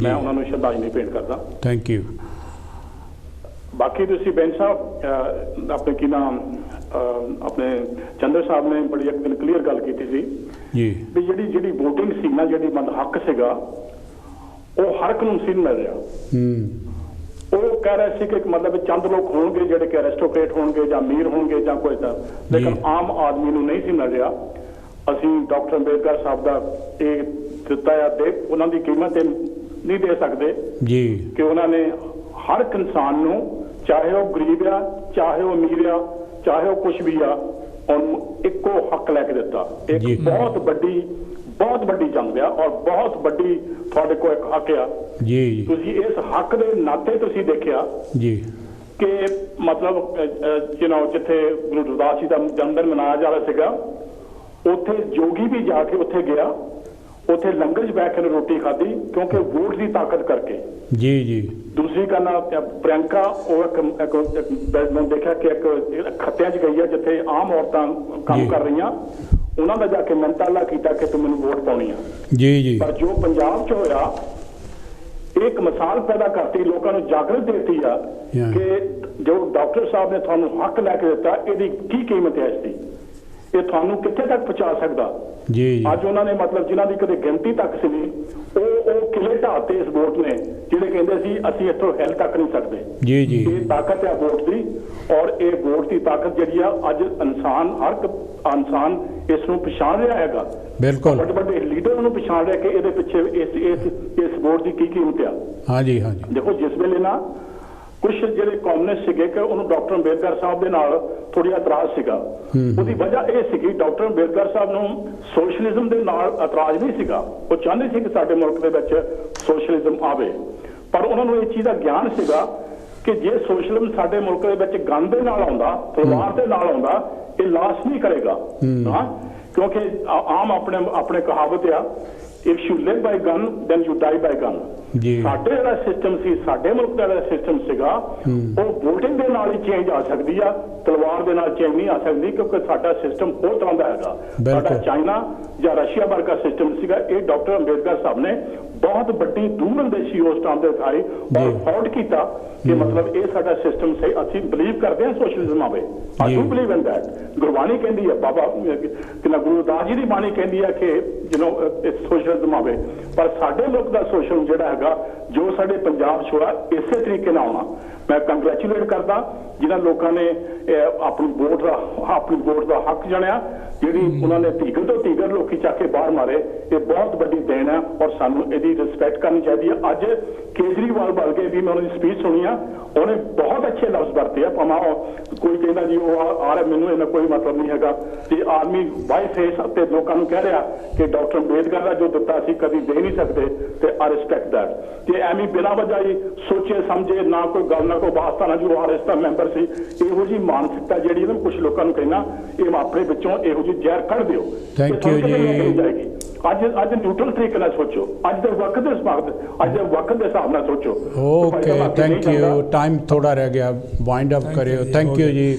ਮੈਂ ਉਹਨਾਂ ਨੂੰ ਸ਼ਰਧਾਂਜਲੀ ਭੇਂਟ ਕਰਦਾ। Thank you. ਬਾਕੀ ਤੁਸੀਂ ਬੈਂਸ ਸਾਹਿਬ ਆਪਣੇ ਕੀ ਨਾਮ ਆਪਣੇ ਚੰਦਰ ਸਾਹਿਬ ਨੇ ਬੜੀ ਇੱਕ ਦਿਨ ਕਲੀਅਰ ਗੱਲ ਕੀਤੀ ਸੀ ਜੀ ਵੀ ਜਿਹੜੀ ਵੋਟਿੰਗ ਸੀ ਨਾ, ਜਿਹੜੀ ਮਤਲਬ ਹੱਕ ਸੀਗਾ ਉਹ ਹਰ ਇੱਕ ਨੂੰ ਸੀ ਮਿਲ ਰਿਹਾ। ਉਹ ਕਹਿ ਰਹੇ ਸੀ ਕਿ ਮਤਲਬ ਚੰਦ ਲੋਕ ਹੋਣਗੇ ਜਿਹੜੇ ਕਿ ਐਰਿਸਟੋਕਰੇਟ ਹੋਣਗੇ ਜਾਂ ਅਮੀਰ ਹੋਣਗੇ ਜਾਂ ਕੋਈ ਤਾਂ, ਲੇਕਿਨ ਆਮ ਆਦਮੀ ਨੂੰ ਨਹੀਂ ਸੀ ਮਿਲ ਰਿਹਾ। ਅਸੀਂ ਡਾਕਟਰ ਅੰਬੇਦਕਰ ਸਾਹਿਬ ਦਾ ਇਹ ਦਿੱਤਾ ਆ ਦੇ ਉਹਨਾਂ ਦੀ ਕੀਮਤ ਨਹੀਂ ਦੇ ਸਕਦੇ ਜੀ ਕਿ ਉਹਨਾਂ ਨੇ ਹਰ ਇੱਕ ਇਨਸਾਨ ਨੂੰ ਚਾਹੇ ਉਹ ਗਰੀਬ ਆ ਚਾਹੇ ਉਹ ਅਮੀਰ ਆ ਚਾਹੇ ਉਹ ਕੁਛ ਵੀ ਆ ਉਹਨੂੰ ਇੱਕੋ ਹੱਕ ਲੈ ਕੇ ਦਿੱਤਾ। ਇੱਕ ਬਹੁਤ ਵੱਡੀ ਜੰਗ ਆ ਔਰ ਬਹੁਤ ਵੱਡੀ ਤੁਹਾਡੇ ਕੋਲ ਇੱਕ ਹੱਕ ਆ ਜੀ। ਤੁਸੀਂ ਇਸ ਹੱਕ ਦੇ ਨਾਤੇ ਤੁਸੀਂ ਦੇਖਿਆ ਜੀ ਕਿ ਮਤਲਬ ਜਿੱਥੇ ਗੁਰੂ ਰਵਿਦਾਸ ਜੀ ਦਾ ਜਨਮ ਦਿਨ ਮਨਾਇਆ ਜਾ ਰਿਹਾ ਸੀਗਾ, ਉੱਥੇ ਜੋਗੀ ਵੀ ਜਾ ਕੇ ਉੱਥੇ ਗਿਆ, ਉੱਥੇ ਲੰਗਰ 'ਚ ਬੈਠ ਕੇ ਰੋਟੀ ਖਾਧੀ, ਕਿਉਂਕਿ ਵੋਟ ਦੀ ਤਾਕਤ ਕਰਕੇ। ਜੀ ਜੀ। ਦੂਸਰੀ ਗੱਲ ਪ੍ਰਿयंका, ਉਹ ਮੈਂ ਦੇਖਿਆ ਕਿ ਇੱਕ ਖੱਤਿਆਂ 'ਚ ਗਈ ਹੈ ਜਿੱਥੇ ਆਮ ਔਰਤਾਂ ਕੰਮ ਕਰ ਰਹੀਆਂ, ਉਹਨਾਂ ਦਾ ਜਾ ਕੇ ਮਿਹਨਤਾਲਾ ਕੀਤਾ ਕਿ ਤੂੰ ਮੈਨੂੰ ਵੋਟ ਪਾਉਣੀ ਆ। ਜੀ ਜੀ। ਪਰ ਜੋ ਪੰਜਾਬ 'ਚ ਹੋਇਆ, ਇੱਕ ਮਿਸਾਲ ਪੈਦਾ ਕਰਤੀ, ਲੋਕਾਂ ਨੂੰ ਜਾਗਰਤ ਦੇਤੀ ਆ ਕਿ ਜੋ ਡਾਕਟਰ ਸਾਹਿਬ ਨੇ ਤੁਹਾਨੂੰ ਹੱਕ ਲੈ ਕੇ ਦਿੱਤਾ, ਇਹਦੀ ਕੀ ਕੀਮਤ ਹੈ, ਇਸ ਦੀ, ਇਹ ਤੁਹਾਨੂੰ ਕਿੱਥੇ ਤੱਕ ਪਹੁੰਚਾ ਸਕਦਾ। ਜੀ। ਅੱਜ ਉਹਨਾਂ ਨੇ ਮਤਲਬ ਜਿਨ੍ਹਾਂ ਦੀ ਕਦੇ ਗਿਣਤੀ ਤੱਕ ਸੀ, ਉਹ ਕਿਲੇ ਢਾਤੇ ਇਸ ਵੋਟ ਨੇ, ਜਿਹੜੇ ਕਹਿੰਦੇ ਸੀ ਅਸੀਂ ਇੱਥੋਂ ਹਿੱਲ ਤੱਕ ਨਹੀਂ ਸਕਦੇ। ਜੀ ਜੀ। ਇਹ ਤਾਕਤ ਹੈ ਵੋਟ ਦੀ, ਔਰ ਇਹ ਵੋਟ ਦੀ ਤਾਕਤ ਜਿਹੜੀ ਆ ਅੱਜ ਇਨਸਾਨ, ਹਰ ਇਨਸਾਨ ਇਸ ਨੂੰ ਪਛਾਣ ਰਿਹਾ ਹੈਗਾ। ਬਿਲਕੁਲ। ਵੱਡੇ ਵੱਡੇ ਲੀਡਰ ਨੂੰ ਪਛਾਣ ਰਿਹਾ ਕਿ ਇਹਦੇ ਪਿੱਛੇ ਇਸ ਵੋਟ ਦੀ ਕੀ ਕੀਮਤ ਆ। ਹਾਂਜੀ ਹਾਂਜੀ। ਦੇਖੋ, ਜਿਸ ਵੇਲੇ ਨਾ ਕੁਝ ਜਿਹੜੇ ਕਮਿਊਨਿਸਟ ਸੀਗੇ ਕਿ ਉਹਨੂੰ ਡਾਕਟਰ ਅੰਬੇਦਕਰ ਸਾਹਿਬ ਦੇ ਨਾਲ ਥੋੜੀ ਇਤਰਾਜ਼ ਸੀਗਾ, ਉਹਦੀ ਵਜ੍ਹਾ ਇਹ ਸੀਗੀ ਡਾਕਟਰ ਅੰਬੇਦਕਰ ਸਾਹਿਬ ਨੂੰ ਸੋਸ਼ਲਿਜ਼ਮ ਦੇ ਨਾਲ ਇਤਰਾਜ਼ ਨਹੀਂ ਸੀਗਾ। ਉਹ ਚਾਹੁੰਦੇ ਸੀ ਕਿ ਸਾਡੇ ਮੁਲਕ ਦੇ ਵਿੱਚ ਸੋਸ਼ਲਿਜ਼ਮ ਆਵੇ, ਪਰ ਉਹਨਾਂ ਨੂੰ ਇਹ ਚੀਜ਼ ਦਾ ਗਿਆਨ ਸੀਗਾ ਕਿ ਜੇ ਸੋਸ਼ਲਿਜ਼ਮ ਸਾਡੇ ਮੁਲਕ ਦੇ ਵਿੱਚ ਗਨ ਦੇ ਨਾਲ ਆਉਂਦਾ, ਤਲਵਾਰ ਦੇ ਨਾਲ ਆਉਂਦਾ, ਇਹ ਲਾਸਟ ਨਹੀਂ ਕਰੇਗਾ। ਹਾਂ, ਕਿਉਂਕਿ ਆਮ ਆਪਣੇ ਕਹਾਵਤ ਆ, if you live by gun then you die by gun। ਸਾਡੇ ਜਿਹੜਾ ਸਿਸਟਮ ਸੀ, ਸਾਡੇ ਮੁਲਕ ਦਾ ਜਿਹੜਾ ਸਿਸਟਮ ਸੀਗਾ, ਉਹ ਵੋਟਿੰਗ ਦੇ ਨਾਲ ਹੀ ਚੇਂਜ ਆ ਸਕਦੀ ਆ, ਤਲਵਾਰ ਦੇ ਨਾਲ ਚੇਂਜ ਨਹੀਂ ਆ ਸਕਦੀ, ਕਿਉਂਕਿ ਸਾਡਾ ਸਿਸਟਮ ਹੋਰ ਤਰ੍ਹਾਂ ਦਾ ਹੈਗਾ। ਸਾਡਾ ਚਾਈਨਾ ਜਾਂ ਰਸ਼ੀਆ ਵਰਗਾ ਸਿਸਟਮ ਸੀਗਾ। ਇਹ ਡਾਕਟਰ ਅੰਬੇਦਕਰ ਸਾਹਿਬ ਨੇ ਬਹੁਤ ਵੱਡੀ ਦੂਰਅੰਦੇਸ਼ੀ ਉਸ ਟਾਈਮ ਦੇ ਦਿਖਾਈ ਔਰ ਫਾਊਟ ਕੀਤਾ ਕਿ ਮਤਲਬ ਇਹ ਸਾਡਾ ਸਿਸਟਮ ਸਹੀ, ਅਸੀਂ ਬਲੀਵ ਕਰਦੇ ਹਾਂ ਸੋਸ਼ਲਿਜ਼ਮ ਆਵੇ। I do believe in that. Gurbani ਕਹਿੰਦੀ ਹੈ, ਬਾਬਾ ਗੁਰੂ ਰਵਿਦਾਸ ਜੀ ਦੀ ਬਾਣੀ ਕਹਿੰਦੀ ਹੈ ਕਿ ਸੋਸ਼ਲਿਜ਼ਮ ਆਵੇ, ਪਰ ਸਾਡੇ ਮੁਲਕ ਦਾ ਸੋਸ਼ਲਿਜ਼ਮ ਜਿਹੜਾ ਹੈਗਾ, ਜੋ ਸਾਡੇ ਪੰਜਾਬ 'ਚ ਹੋਇਆ, ਇਸੇ ਤਰੀਕੇ ਨਾਲ ਆਉਣਾ। ਮੈਂ ਕੰਗ੍ਰੈਚੁਲੇਟ ਕਰਦਾ ਜਿਨ੍ਹਾਂ ਲੋਕਾਂ ਨੇ ਆਪਣੀ ਵੋਟ ਦਾ ਹੱਕ ਜਾਣਿਆ, ਜਿਹੜੀ ਉਹਨਾਂ ਨੇ ਧੀਗਰ ਤੋਂ ਧੀਗਰ ਲੋਕੀ ਚੱਕ ਕੇ ਬਾਹਰ ਮਾਰੇ। ਇਹ ਬਹੁਤ ਵੱਡੀ ਦੇਣ ਹੈ ਔਰ ਸਾਨੂੰ ਇਹਦੀ ਰਿਸਪੈਕਟ ਕਰਨੀ ਚਾਹੀਦੀ ਹੈ। ਅੱਜ ਕੇਜਰੀਵਾਲ ਵਰਗੇ ਵੀ ਮੈਂ ਉਹਨਾਂ ਦੀ ਸਪੀਚ ਸੁਣੀ ਆ, ਉਹਨੇ ਬਹੁਤ ਅੱਛੇ ਲਫ਼ਜ਼ ਵਰਤੇ ਆ। ਭਾਵੇਂ ਕੋਈ ਕਹਿੰਦਾ ਜੀ ਉਹ ਆ ਰਿਹਾ, ਮੈਨੂੰ ਇਹਨਾਂ ਕੋਈ ਮਤਲਬ ਨਹੀਂ ਹੈਗਾ। ਤੇ ਆਰਮੀ ਬਾਈ ਫੇਸ ਅਤੇ ਲੋਕਾਂ ਨੂੰ ਕਹਿ ਰਿਹਾ ਕਿ ਡਾਕਟਰ ਅੰਬੇਦਕਰ ਦਾ ਜੋ ਦਿੱਤਾ ਸੀ ਕਦੀ ਦੇ ਨਹੀਂ ਸਕਦੇ, ਤੇ ਆ ਰਿਸਪੈਕਟ ਦੈਟ। ਤੇ ਐਵੇਂ ਬਿਨਾਂ ਵਜ੍ਹਾ ਹੀ ਸੋਚੇ ਸਮਝੇ ਨਾ ਕੋਈ ਗੱਲ ਨਾ ਕੋਈ ਵਾਸਤਾ ਨਾ, ਜੋ ਆਰਐਸ ਦਾ ਮੈਂਬਰ ਸੀ, ਇਹੋ ਜਿਹੀ ਮਾਨਸਿਕਤਾ ਜਿਹੜੀ ਨਾ ਕੁਝ ਲੋਕਾਂ ਨੂੰ ਕਹਿਣਾ, ਇਹ ਆਪਣੇ ਵਿੱਚੋਂ ਇਹੋ ਜਿਹੀ ਜ਼ਹਿਰ ਕੱਢ ਦਿਓ। ਥੈਂਕ ਯੂ ਜੀ। ਅੱਜ ਨਿਊਟਰਲ ਤਰੀਕੇ ਨਾਲ ਸੋਚੋ, ਅੱਜ ਦੇ ਵਕਤ ਦੇ ਹਿਸਾਬ ਨਾਲ ਸੋਚੋ। Okay, thank you. ਟਾਈਮ ਥੋੜਾ ਰਹਿ ਗਿਆ, ਵਾਈਂਡ ਅਪ ਕਰਿਓ। ਥੈਂਕ ਯੂ ਜੀ।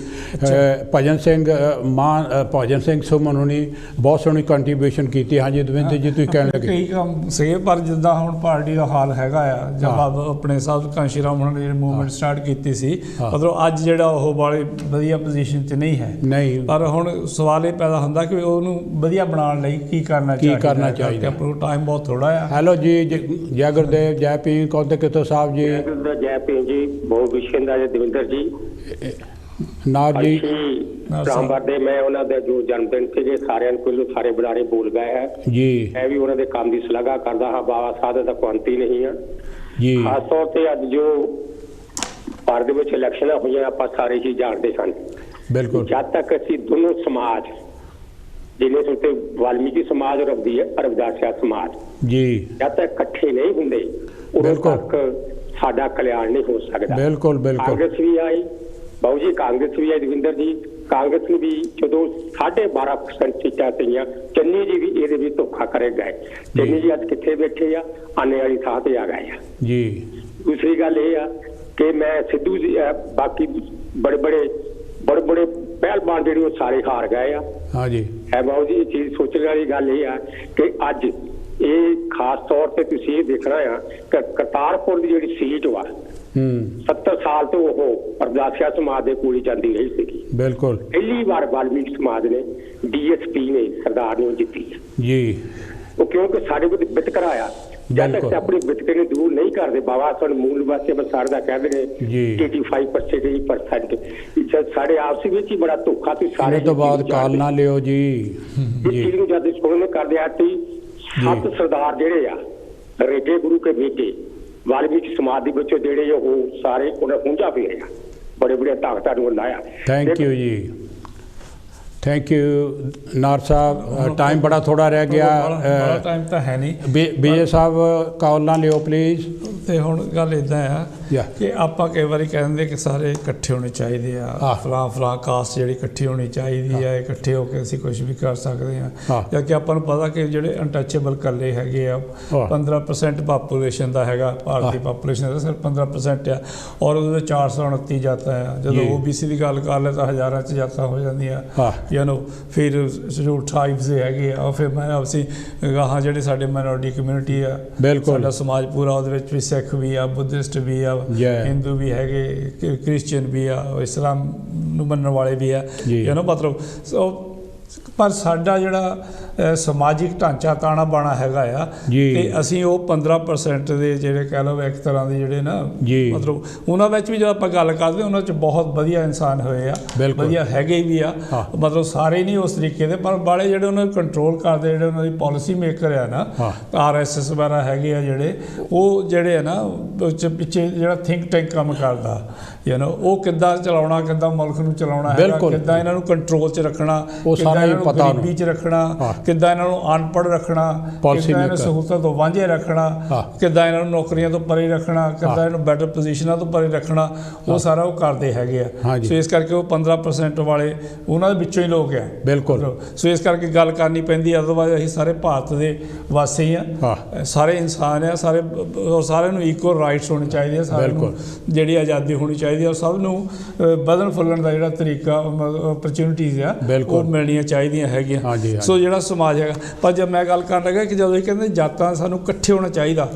ਭਜਨ ਸਿੰਘ ਸੁਮਨ ਹੁਣੀ ਬਹੁਤ ਸੋਹਣੀ ਕੰਟਰੀਬਿਊਸ਼ਨ ਕੀਤੀ। ਹਾਂਜੀ ਦਵਿੰਦਰ ਜੀ, ਤੁਸੀਂ ਕਹਿਣ ਲੱਗੇ। ਕਈ ਕੰਮ ਸੇ, ਪਰ ਜਿੱਦਾਂ ਹੁਣ ਪਾਰਟੀ ਦਾ ਹਾਲ ਹੈਗਾ ਆ, ਜਦ ਆਪਣੇ ਸਾਹਿਬ ਕਾਂਸ਼ੀ ਰਾਮ ਹੁਣਾਂ ਨੇ ਜਿਹੜੀ ਮੂਵਮੈਂਟ ਸਟਾਰਟ ਕੀਤੀ ਸੀ, ਮਤਲਬ ਅੱਜ ਜਿਹੜਾ ਉਹ ਬੜੀ ਵਧੀਆ ਪੋਜੀਸ਼ਨ 'ਚ ਨਹੀਂ ਹੈ। ਨਹੀਂ, ਪਰ ਹੁਣ ਸਵਾਲ ਇਹ ਪੈਦਾ ਹੁੰਦਾ ਕਿ ਉਹਨੂੰ ਵਧੀਆ ਬਣਾਉਣ ਲਈ ਕੀ ਕਰਨਾ ਚਾਹੀਦਾ। टाइम बहुत थोड़ा है। हेलो जी, जय गुरुदेव, जय पीर। कौन थे कितो साहब जी? जय गुरुदेव, जय पीर जी। बहुत विशेंदा जी दविंदर जी नाथ जी रामबार दे मैं ਉਹਨਾਂ ਦੇ ਜੋ ਜਨਮ ਦਿਨ ਸੀਗੇ, ਸਾਰਿਆਂ ਨੂੰ ਪਹਿਲੋਂ ਸਾਰੇ ਬੁਲਾਰੇ ਬੋਲ ਗਏ ਹੈ ਜੀ। ਮੈਂ ਵੀ ਉਹਨਾਂ ਦੇ ਕੰਮ ਦੀ ਸ਼ਲਾਘਾ ਕਰਦਾ ਹਾਂ। ਬਾਬਾ ਸਾਹਿਬ ਦਾ ਕੋਈ ਅੰਤ ਹੀ ਨਹੀਂ ਹੈ ਜੀ। ਖਾਸ ਤੌਰ ਤੇ ਅੱਜ ਜੋ ਭਾਰਤ ਦੇ ਵਿੱਚ ਇਲੈਕਸ਼ਨਾਂ ਹੋਈਆਂ, ਆਪਾਂ ਸਾਰੇ ਹੀ ਜਾਣਦੇ ਹਨ। ਬਿਲਕੁਲ। ਜਦ ਤੱਕ ਅਸੀਂ ਦੋਨੋਂ ਸਮਾਜ, जिन्हें सुनते वाल्मीकि समाज और रविदासिया समाज जी, जब तक इकट्ठे नहीं होंगे उदों तक साडा कल्याण नहीं हो सकता। बिल्कुल बिल्कुल। कांग्रेस भी आई, बाबू जी कांग्रेस भी आई, दविंदर जी कांग्रेस ने भी जो 12.5% सीटां सीगियां, चन्नी जी भी ये धोखा करे गए। चन्नी जी अज कित्थे बैठे आ, आने वाली थां ते आ गए जी। दूसरी गल ये आ कि मैं सिद्धू जी, बाकी बड़े बड़े पहलवान ਜਿਹੜੇ ਉਹ ਸਾਰੇ ਹਾਰ ਗਏ ਆ। ਹਾਂਜੀ ਹੈ ਬਾਬੂ ਜੀ, ਇਹ ਚੀਜ਼ ਸੋਚਣ ਵਾਲੀ ਗੱਲ ਇਹ ਆ ਕਿ ਅੱਜ ਇਹ ਖਾਸ ਤੌਰ ਤੇ ਤੁਸੀਂ ਇਹ ਦੇਖਣਾ ਆ ਕਿ ਕਰਤਾਰਪੁਰ ਦੀ ਜਿਹੜੀ ਸੀਟ ਵਾ 70 ਸਾਲ ਤੋਂ ਉਹ ਰਵਿਦਾਸੀਆ ਸਮਾਜ ਦੇ ਕੋਲ ਜਾਂਦੀ ਰਹੀ ਸੀਗੀ। ਬਿਲਕੁਲ। ਪਹਿਲੀ ਵਾਰ ਵਾਲਮੀਕ ਸਮਾਜ ਨੇ ਡੀਐਸਪੀ ਨੇ ਸਰਦਾਰ ਨੂੰ ਜਿੱਤੀ ਜੀ। ਉਹ ਕਿਉਂਕਿ ਸਾਡੇ ਕੋਲ ਵਿਤਕਰਾ ਆ, ਜਦ ਤੱਕ ਆਪਣੇ ਵਿਤਕਰੇ ਨੂੰ ਦੂਰ ਨਹੀਂ ਕਰਦੇ। ਬਾਬਾ ਸਾਨੂੰ ਮੂਲ ਵਾਸਤੇ ਬਸਾਰ ਦਾ ਕਹਿੰਦੇ ਨੇ 85% ਸਾਡੇ ਆਪਸ ਵਿੱਚ ਹੀ ਬੜਾ ਧੋਖਾ। ਤੇ ਸਾਰੇ ਤੋਂ ਬਾਅਦ ਕਾਲ ਨਾ ਲਿਓ ਜੀ। ਚੀਜ਼ ਨੂੰ ਜਦ ਸੁਣਨ ਕਰਦੇ ਆ ਤੇ 7 ਸਰਦਾਰ ਜਿਹੜੇ ਆ ਰੇਗੇ ਗੁਰੂ ਕੇ ਬੇਟੇ ਵਾਲਮੀਕ ਸਮਾਜ ਦੇ ਵਿੱਚੋਂ ਜਿਹੜੇ ਉਹ ਸਾਰੇ ਉਹਨਾਂ ਹੁੰਝਾ ਪਏ ਆ, ਬੜੇ ਤਾਕਤਾਂ ਨੂੰ ਲਾਇਆ। ਥੈਂਕ ਯੂ ਜੀ। ਥੈਂਕ ਯੂ ਨਾਰ ਸਾਹਿਬ, ਟਾਈਮ ਬੜਾ ਥੋੜਾ ਰਹਿ ਗਿਆ, ਬੜਾ ਟਾਈਮ ਤਾਂ ਹੈ ਨਹੀਂ। ਵਿਜੇ ਸਾਹਿਬ ਕਾਲ ਨਾ ਲਿਓ ਪਲੀਜ਼। ਤੇ ਹੁਣ ਗੱਲ ਇੱਦਾਂ ਆ ਕਿ ਆਪਾਂ ਕਈ ਵਾਰੀ ਕਹਿੰਦੇ ਕਿ ਸਾਰੇ ਇਕੱਠੇ ਹੋਣੇ ਚਾਹੀਦੇ ਆ, ਫਲਾਂ ਕਾਸਟ ਜਿਹੜੀ ਇਕੱਠੀ ਹੋਣੀ ਚਾਹੀਦੀ ਆ, ਇਕੱਠੇ ਹੋ ਕੇ ਅਸੀਂ ਕੁਝ ਵੀ ਕਰ ਸਕਦੇ ਹਾਂ। ਜਾਂ ਕਿ ਆਪਾਂ ਨੂੰ ਪਤਾ ਕਿ ਜਿਹੜੇ ਅਨਟੱਚੇਬਲ ਇਕੱਲੇ ਹੈਗੇ ਆ 15% ਪਾਪੂਲੇਸ਼ਨ ਦਾ ਹੈਗਾ, ਭਾਰਤੀ ਪਾਪੂਲੇਸ਼ਨ ਦਾ ਸਿਰਫ 15% ਆ, ਔਰ ਉਹਦੇ ਵਿੱਚ 429 ਜਾਤਾਂ ਆ। ਜਦੋਂ OBC ਦੀ ਗੱਲ ਕਰ ਲੈ ਤਾਂ ਹਜ਼ਾਰਾਂ 'ਚ ਜਾਤਾਂ ਹੋ ਜਾਂਦੀਆਂ, ਫਿਰ ਸ਼ਡਿਊਲ ਟ੍ਰਾਈਬਸ ਹੈਗੇ ਆ, ਫਿਰ ਮੈਂ ਅਸੀਂ ਗਾਹਾਂ ਜਿਹੜੇ ਸਾਡੇ ਮਾਈਨੋਰਟੀ ਕਮਿਊਨਿਟੀ ਆ, ਸਾਡਾ ਸਮਾਜ ਪੂਰਾ, ਉਹਦੇ ਵਿੱਚ ਵੀ ਸਿੱਖ ਵੀ ਆ, ਬੁੱਧਿਸਟ ਵੀ ਆ, ਹਿੰਦੂ ਵੀ ਹੈਗੇ, ਕ੍ਰਿਸਚੀਅਨ ਵੀ ਆ, ਇਸਲਾਮ ਨੂੰ ਮੰਨਣ ਵਾਲੇ ਵੀ ਆ, ਮਤਲਬ ਪਰ ਸਾਡਾ ਜਿਹੜਾ ਸਮਾਜਿਕ ਢਾਂਚਾ ਤਾਣਾ ਬਾਣਾ ਹੈਗਾ ਆ, ਤੇ ਅਸੀਂ ਉਹ 15% ਦੇ ਜਿਹੜੇ ਕਹਿ ਲਓ ਇੱਕ ਤਰ੍ਹਾਂ ਦੇ ਜਿਹੜੇ ਨਾ ਮਤਲਬ ਉਹਨਾਂ ਵਿੱਚ ਵੀ ਜਦੋਂ ਆਪਾਂ ਗੱਲ ਕਰਦੇ ਉਹਨਾਂ 'ਚ ਬਹੁਤ ਵਧੀਆ ਇਨਸਾਨ ਹੋਏ ਆ, ਵਧੀਆ ਹੈਗੇ ਵੀ ਆ, ਮਤਲਬ ਸਾਰੇ ਨਹੀਂ ਉਸ ਤਰੀਕੇ ਦੇ, ਪਰ ਬਾਲੇ ਜਿਹੜੇ ਉਹਨਾਂ ਨੂੰ ਕੰਟਰੋਲ ਕਰਦੇ, ਜਿਹੜੇ ਉਹਨਾਂ ਦੀ ਪਾਲਿਸੀ ਮੇਕਰ ਆ ਨਾ, RSS ਵਗੈਰਾ ਹੈਗੇ ਆ ਜਿਹੜੇ, ਉਹ ਜਿਹੜੇ ਆ ਨਾ ਪਿੱਛੇ ਜਿਹੜਾ ਥਿੰਕ ਟੈਂਕ ਕੰਮ ਕਰਦਾ, ਉਹ ਕਿੱਦਾਂ ਚਲਾਉਣਾ, ਕਿੱਦਾਂ ਮੁਲਕ ਨੂੰ ਚਲਾਉਣਾ ਹੈਗਾ, ਕਿੱਦਾਂ ਇਹਨਾਂ ਨੂੰ ਕੰਟਰੋਲ 'ਚ ਰੱਖਣਾ, ਕਿੱਦਾਂ ਇਹਨਾਂ ਨੂੰ ਗਰੀਬੀ 'ਚ ਰੱਖਣਾ, ਕਿੱਦਾਂ ਇਹਨਾਂ ਨੂੰ ਅਨਪੜ੍ਹ ਰੱਖਣਾ, ਕਿੱਦਾਂ ਇਹਨਾਂ ਨੂੰ ਸਹੂਲਤਾਂ ਤੋਂ ਵਾਂਝੇ ਰੱਖਣਾ, ਕਿੱਦਾਂ ਇਹਨਾਂ ਨੂੰ ਨੌਕਰੀਆਂ ਤੋਂ ਪਰੇ ਰੱਖਣਾ, ਕਿੱਦਾਂ ਇਹਨੂੰ ਬੈਟਰ ਪੋਜੀਸ਼ਨਾਂ ਤੋਂ ਪਰੇ ਰੱਖਣਾ, ਉਹ ਸਾਰਾ ਉਹ ਕਰਦੇ ਹੈਗੇ ਆ। ਸੋ ਇਸ ਕਰਕੇ ਉਹ 15% ਵਾਲੇ ਉਹਨਾਂ ਦੇ ਵਿੱਚੋਂ ਹੀ ਲੋਕ ਆ। ਬਿਲਕੁਲ। ਸੋ ਇਸ ਕਰਕੇ ਗੱਲ ਕਰਨੀ ਪੈਂਦੀ, ਅਦਰਵਾਈਜ਼ ਅਸੀਂ ਸਾਰੇ ਭਾਰਤ ਦੇ ਵਾਸੀ ਆ, ਸਾਰੇ ਇਨਸਾਨ ਆ, ਸਾਰਿਆਂ ਨੂੰ ਇਕੁਅਲ ਰਾਈਟਸ ਹੋਣੇ ਚਾਹੀਦੇ ਆ, ਸਾਰਿਆਂ ਨੂੰ ਜਿਹੜੀ ਆਜ਼ਾਦੀ ਹੋਣੀ ਚਾਹੀਦੀ ਆ, ਸਭ ਨੂੰ ਵਧਣ ਫੁੱਲਣ ਦਾ ਜਿਹੜਾ ਤਰੀਕਾ ਓਪਰਚੁਨਿਟੀਜ਼ ਆ ਉਹ ਮਿਲਣੀਆਂ ਚਾਹੀਦੀਆਂ ਹੈਗੀਆਂ। ਸੋ ਜਿਹੜਾ ਸਮਾਜ ਹੈਗਾ, ਪਰ ਜਦ ਮੈਂ ਗੱਲ ਕਰਨ ਲੱਗਾ ਕਿ ਜਦੋਂ ਇਹ ਕਹਿੰਦੇ ਜਾਤਾਂ ਸਾਨੂੰ ਇਕੱਠੇ ਹੋਣਾ ਚਾਹੀਦਾ,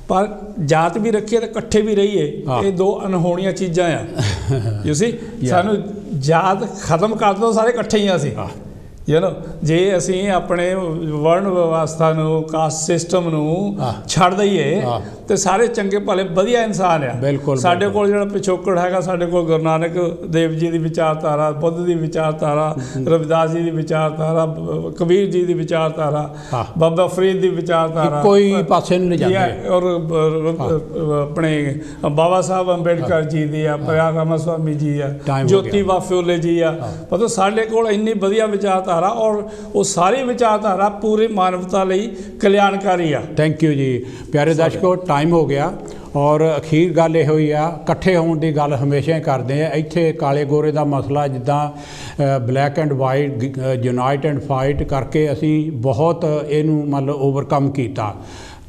ਪਰ ਜਾਤ ਵੀ ਰੱਖੀਏ ਤੇ ਇਕੱਠੇ ਵੀ ਰਹੀਏ, ਇਹ ਦੋ ਅਨਹੋਣੀਆਂ ਚੀਜ਼ਾਂ ਆ। ਤੁਸੀਂ ਸਾਨੂੰ ਜਾਤ ਖਤਮ ਕਰ ਦਿਓ, ਸਾਰੇ ਇਕੱਠੇ ਹੀ ਆ ਅਸੀਂ। ਜੇ ਅਸੀਂ ਆਪਣੇ ਵਰਨ ਵਿਵਸਥਾ ਨੂੰ, ਕਾਸਟ ਸਿਸਟਮ ਨੂੰ ਛੱਡ ਦਈਏ ਤੇ ਸਾਰੇ ਚੰਗੇ ਭਲੇ ਵਧੀਆ ਇਨਸਾਨ ਆ। ਸਾਡੇ ਕੋਲ ਜਿਹੜਾ ਪਿਛੋਕੜ ਹੈਗਾ, ਸਾਡੇ ਕੋਲ ਗੁਰੂ ਨਾਨਕ ਦੇਵ ਜੀ ਦੀ ਵਿਚਾਰਧਾਰਾ, ਬੁੱਧ ਦੀ ਵਿਚਾਰਧਾਰਾ, ਰਵਿਦਾਸ ਜੀ ਦੀ ਵਿਚਾਰਧਾਰਾ, ਕਬੀਰ ਜੀ ਦੀ ਵਿਚਾਰਧਾਰਾ, ਬਾਬਾ ਫਰੀਦ ਦੀ ਵਿਚਾਰਧਾਰਾ, ਕੋਈ ਪਾਸੇ ਨਹੀਂ ਜਾਂਦੇ, ਔਰ ਆਪਣੇ ਬਾਬਾ ਸਾਹਿਬ ਅੰਬੇਡਕਰ ਜੀ ਦੀ ਆ, ਪ੍ਰਿਆ ਰਾਮਾ ਸਵਾਮੀ ਜੀ ਆ, ਜੋਤੀਬਾ ਫੂਲੇ ਜੀ ਆ, ਮਤਲਬ ਸਾਡੇ ਕੋਲ ਇੰਨੀ ਵਧੀਆ ਵਿਚਾਰਧਾਰਾ, ਔਰ ਉਹ ਸਾਰੀ ਵਿਚਾਰਧਾਰਾ ਪੂਰੀ ਮਾਨਵਤਾ ਲਈ ਕਲਿਆਣਕਾਰੀ ਆ। ਥੈਂਕ ਯੂ ਜੀ। ਪਿਆਰੇ ਦਰਸ਼ਕੋ, ਟਾਈਮ ਹੋ ਗਿਆ, ਔਰ ਅਖੀਰ ਗੱਲ ਇਹ ਹੋਈ ਆ, ਇਕੱਠੇ ਹੋਣ ਦੀ ਗੱਲ ਹਮੇਸ਼ਾ ਹੀ ਕਰਦੇ ਆ। ਇੱਥੇ ਕਾਲੇ ਗੋਰੇ ਦਾ ਮਸਲਾ, ਜਿੱਦਾਂ black and white, unite and fight ਕਰਕੇ ਅਸੀਂ ਬਹੁਤ ਇਹਨੂੰ ਮਤਲਬ ਓਵਰਕਮ ਕੀਤਾ।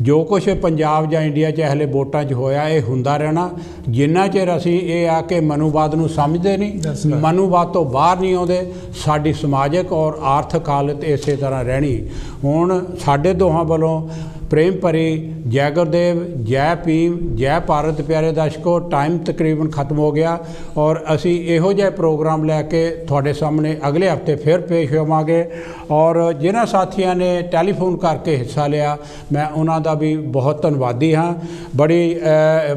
ਜੋ ਕੁਛ ਪੰਜਾਬ ਜਾਂ ਇੰਡੀਆ 'ਚ ਹਲੇ ਵੋਟਾਂ 'ਚ ਹੋਇਆ, ਇਹ ਹੁੰਦਾ ਰਹਿਣਾ ਜਿੰਨਾ ਚਿਰ ਅਸੀਂ ਇਹ ਆ ਕਿ ਮਨੂਵਾਦ ਨੂੰ ਸਮਝਦੇ ਨਹੀਂ, ਮਨੂਵਾਦ ਤੋਂ ਬਾਹਰ ਨਹੀਂ ਆਉਂਦੇ, ਸਾਡੀ ਸਮਾਜਿਕ ਔਰ ਆਰਥਿਕ ਹਾਲਤ ਇਸੇ ਤਰ੍ਹਾਂ ਰਹਿਣੀ। ਹੁਣ ਸਾਡੇ ਦੋਹਾਂ ਵੱਲੋਂ ਪ੍ਰੇਮ ਭਰੀ ਜੈ ਗੁਰਦੇਵ, ਜੈ ਭੀਮ, ਜੈ ਭਾਰਤ। ਪਿਆਰੇ ਦਰਸ਼ਕੋ, ਟਾਈਮ ਤਕਰੀਬਨ ਖਤਮ ਹੋ ਗਿਆ, ਔਰ ਅਸੀਂ ਇਹੋ ਜਿਹੇ ਪ੍ਰੋਗਰਾਮ ਲੈ ਕੇ ਤੁਹਾਡੇ ਸਾਹਮਣੇ ਅਗਲੇ ਹਫ਼ਤੇ ਫਿਰ ਪੇਸ਼ ਹੋਵਾਂਗੇ। ਔਰ ਜਿਨ੍ਹਾਂ ਸਾਥੀਆਂ ਨੇ ਟੈਲੀਫੋਨ ਕਰਕੇ ਹਿੱਸਾ ਲਿਆ, ਮੈਂ ਉਹਨਾਂ ਦਾ ਵੀ ਬਹੁਤ ਧੰਨਵਾਦੀ ਹਾਂ। ਬੜੀ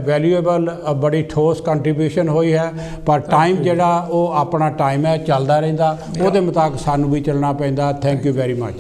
ਵੈਲਿਊਏਬਲ, ਬੜੀ ਠੋਸ ਕੰਟਰੀਬਿਊਸ਼ਨ ਹੋਈ ਹੈ, ਪਰ ਟਾਈਮ ਜਿਹੜਾ ਉਹ ਆਪਣਾ ਟਾਈਮ ਹੈ, ਚੱਲਦਾ ਰਹਿੰਦਾ, ਉਹਦੇ ਮੁਤਾਬਕ ਸਾਨੂੰ ਵੀ ਚੱਲਣਾ ਪੈਂਦਾ। Thank you very much.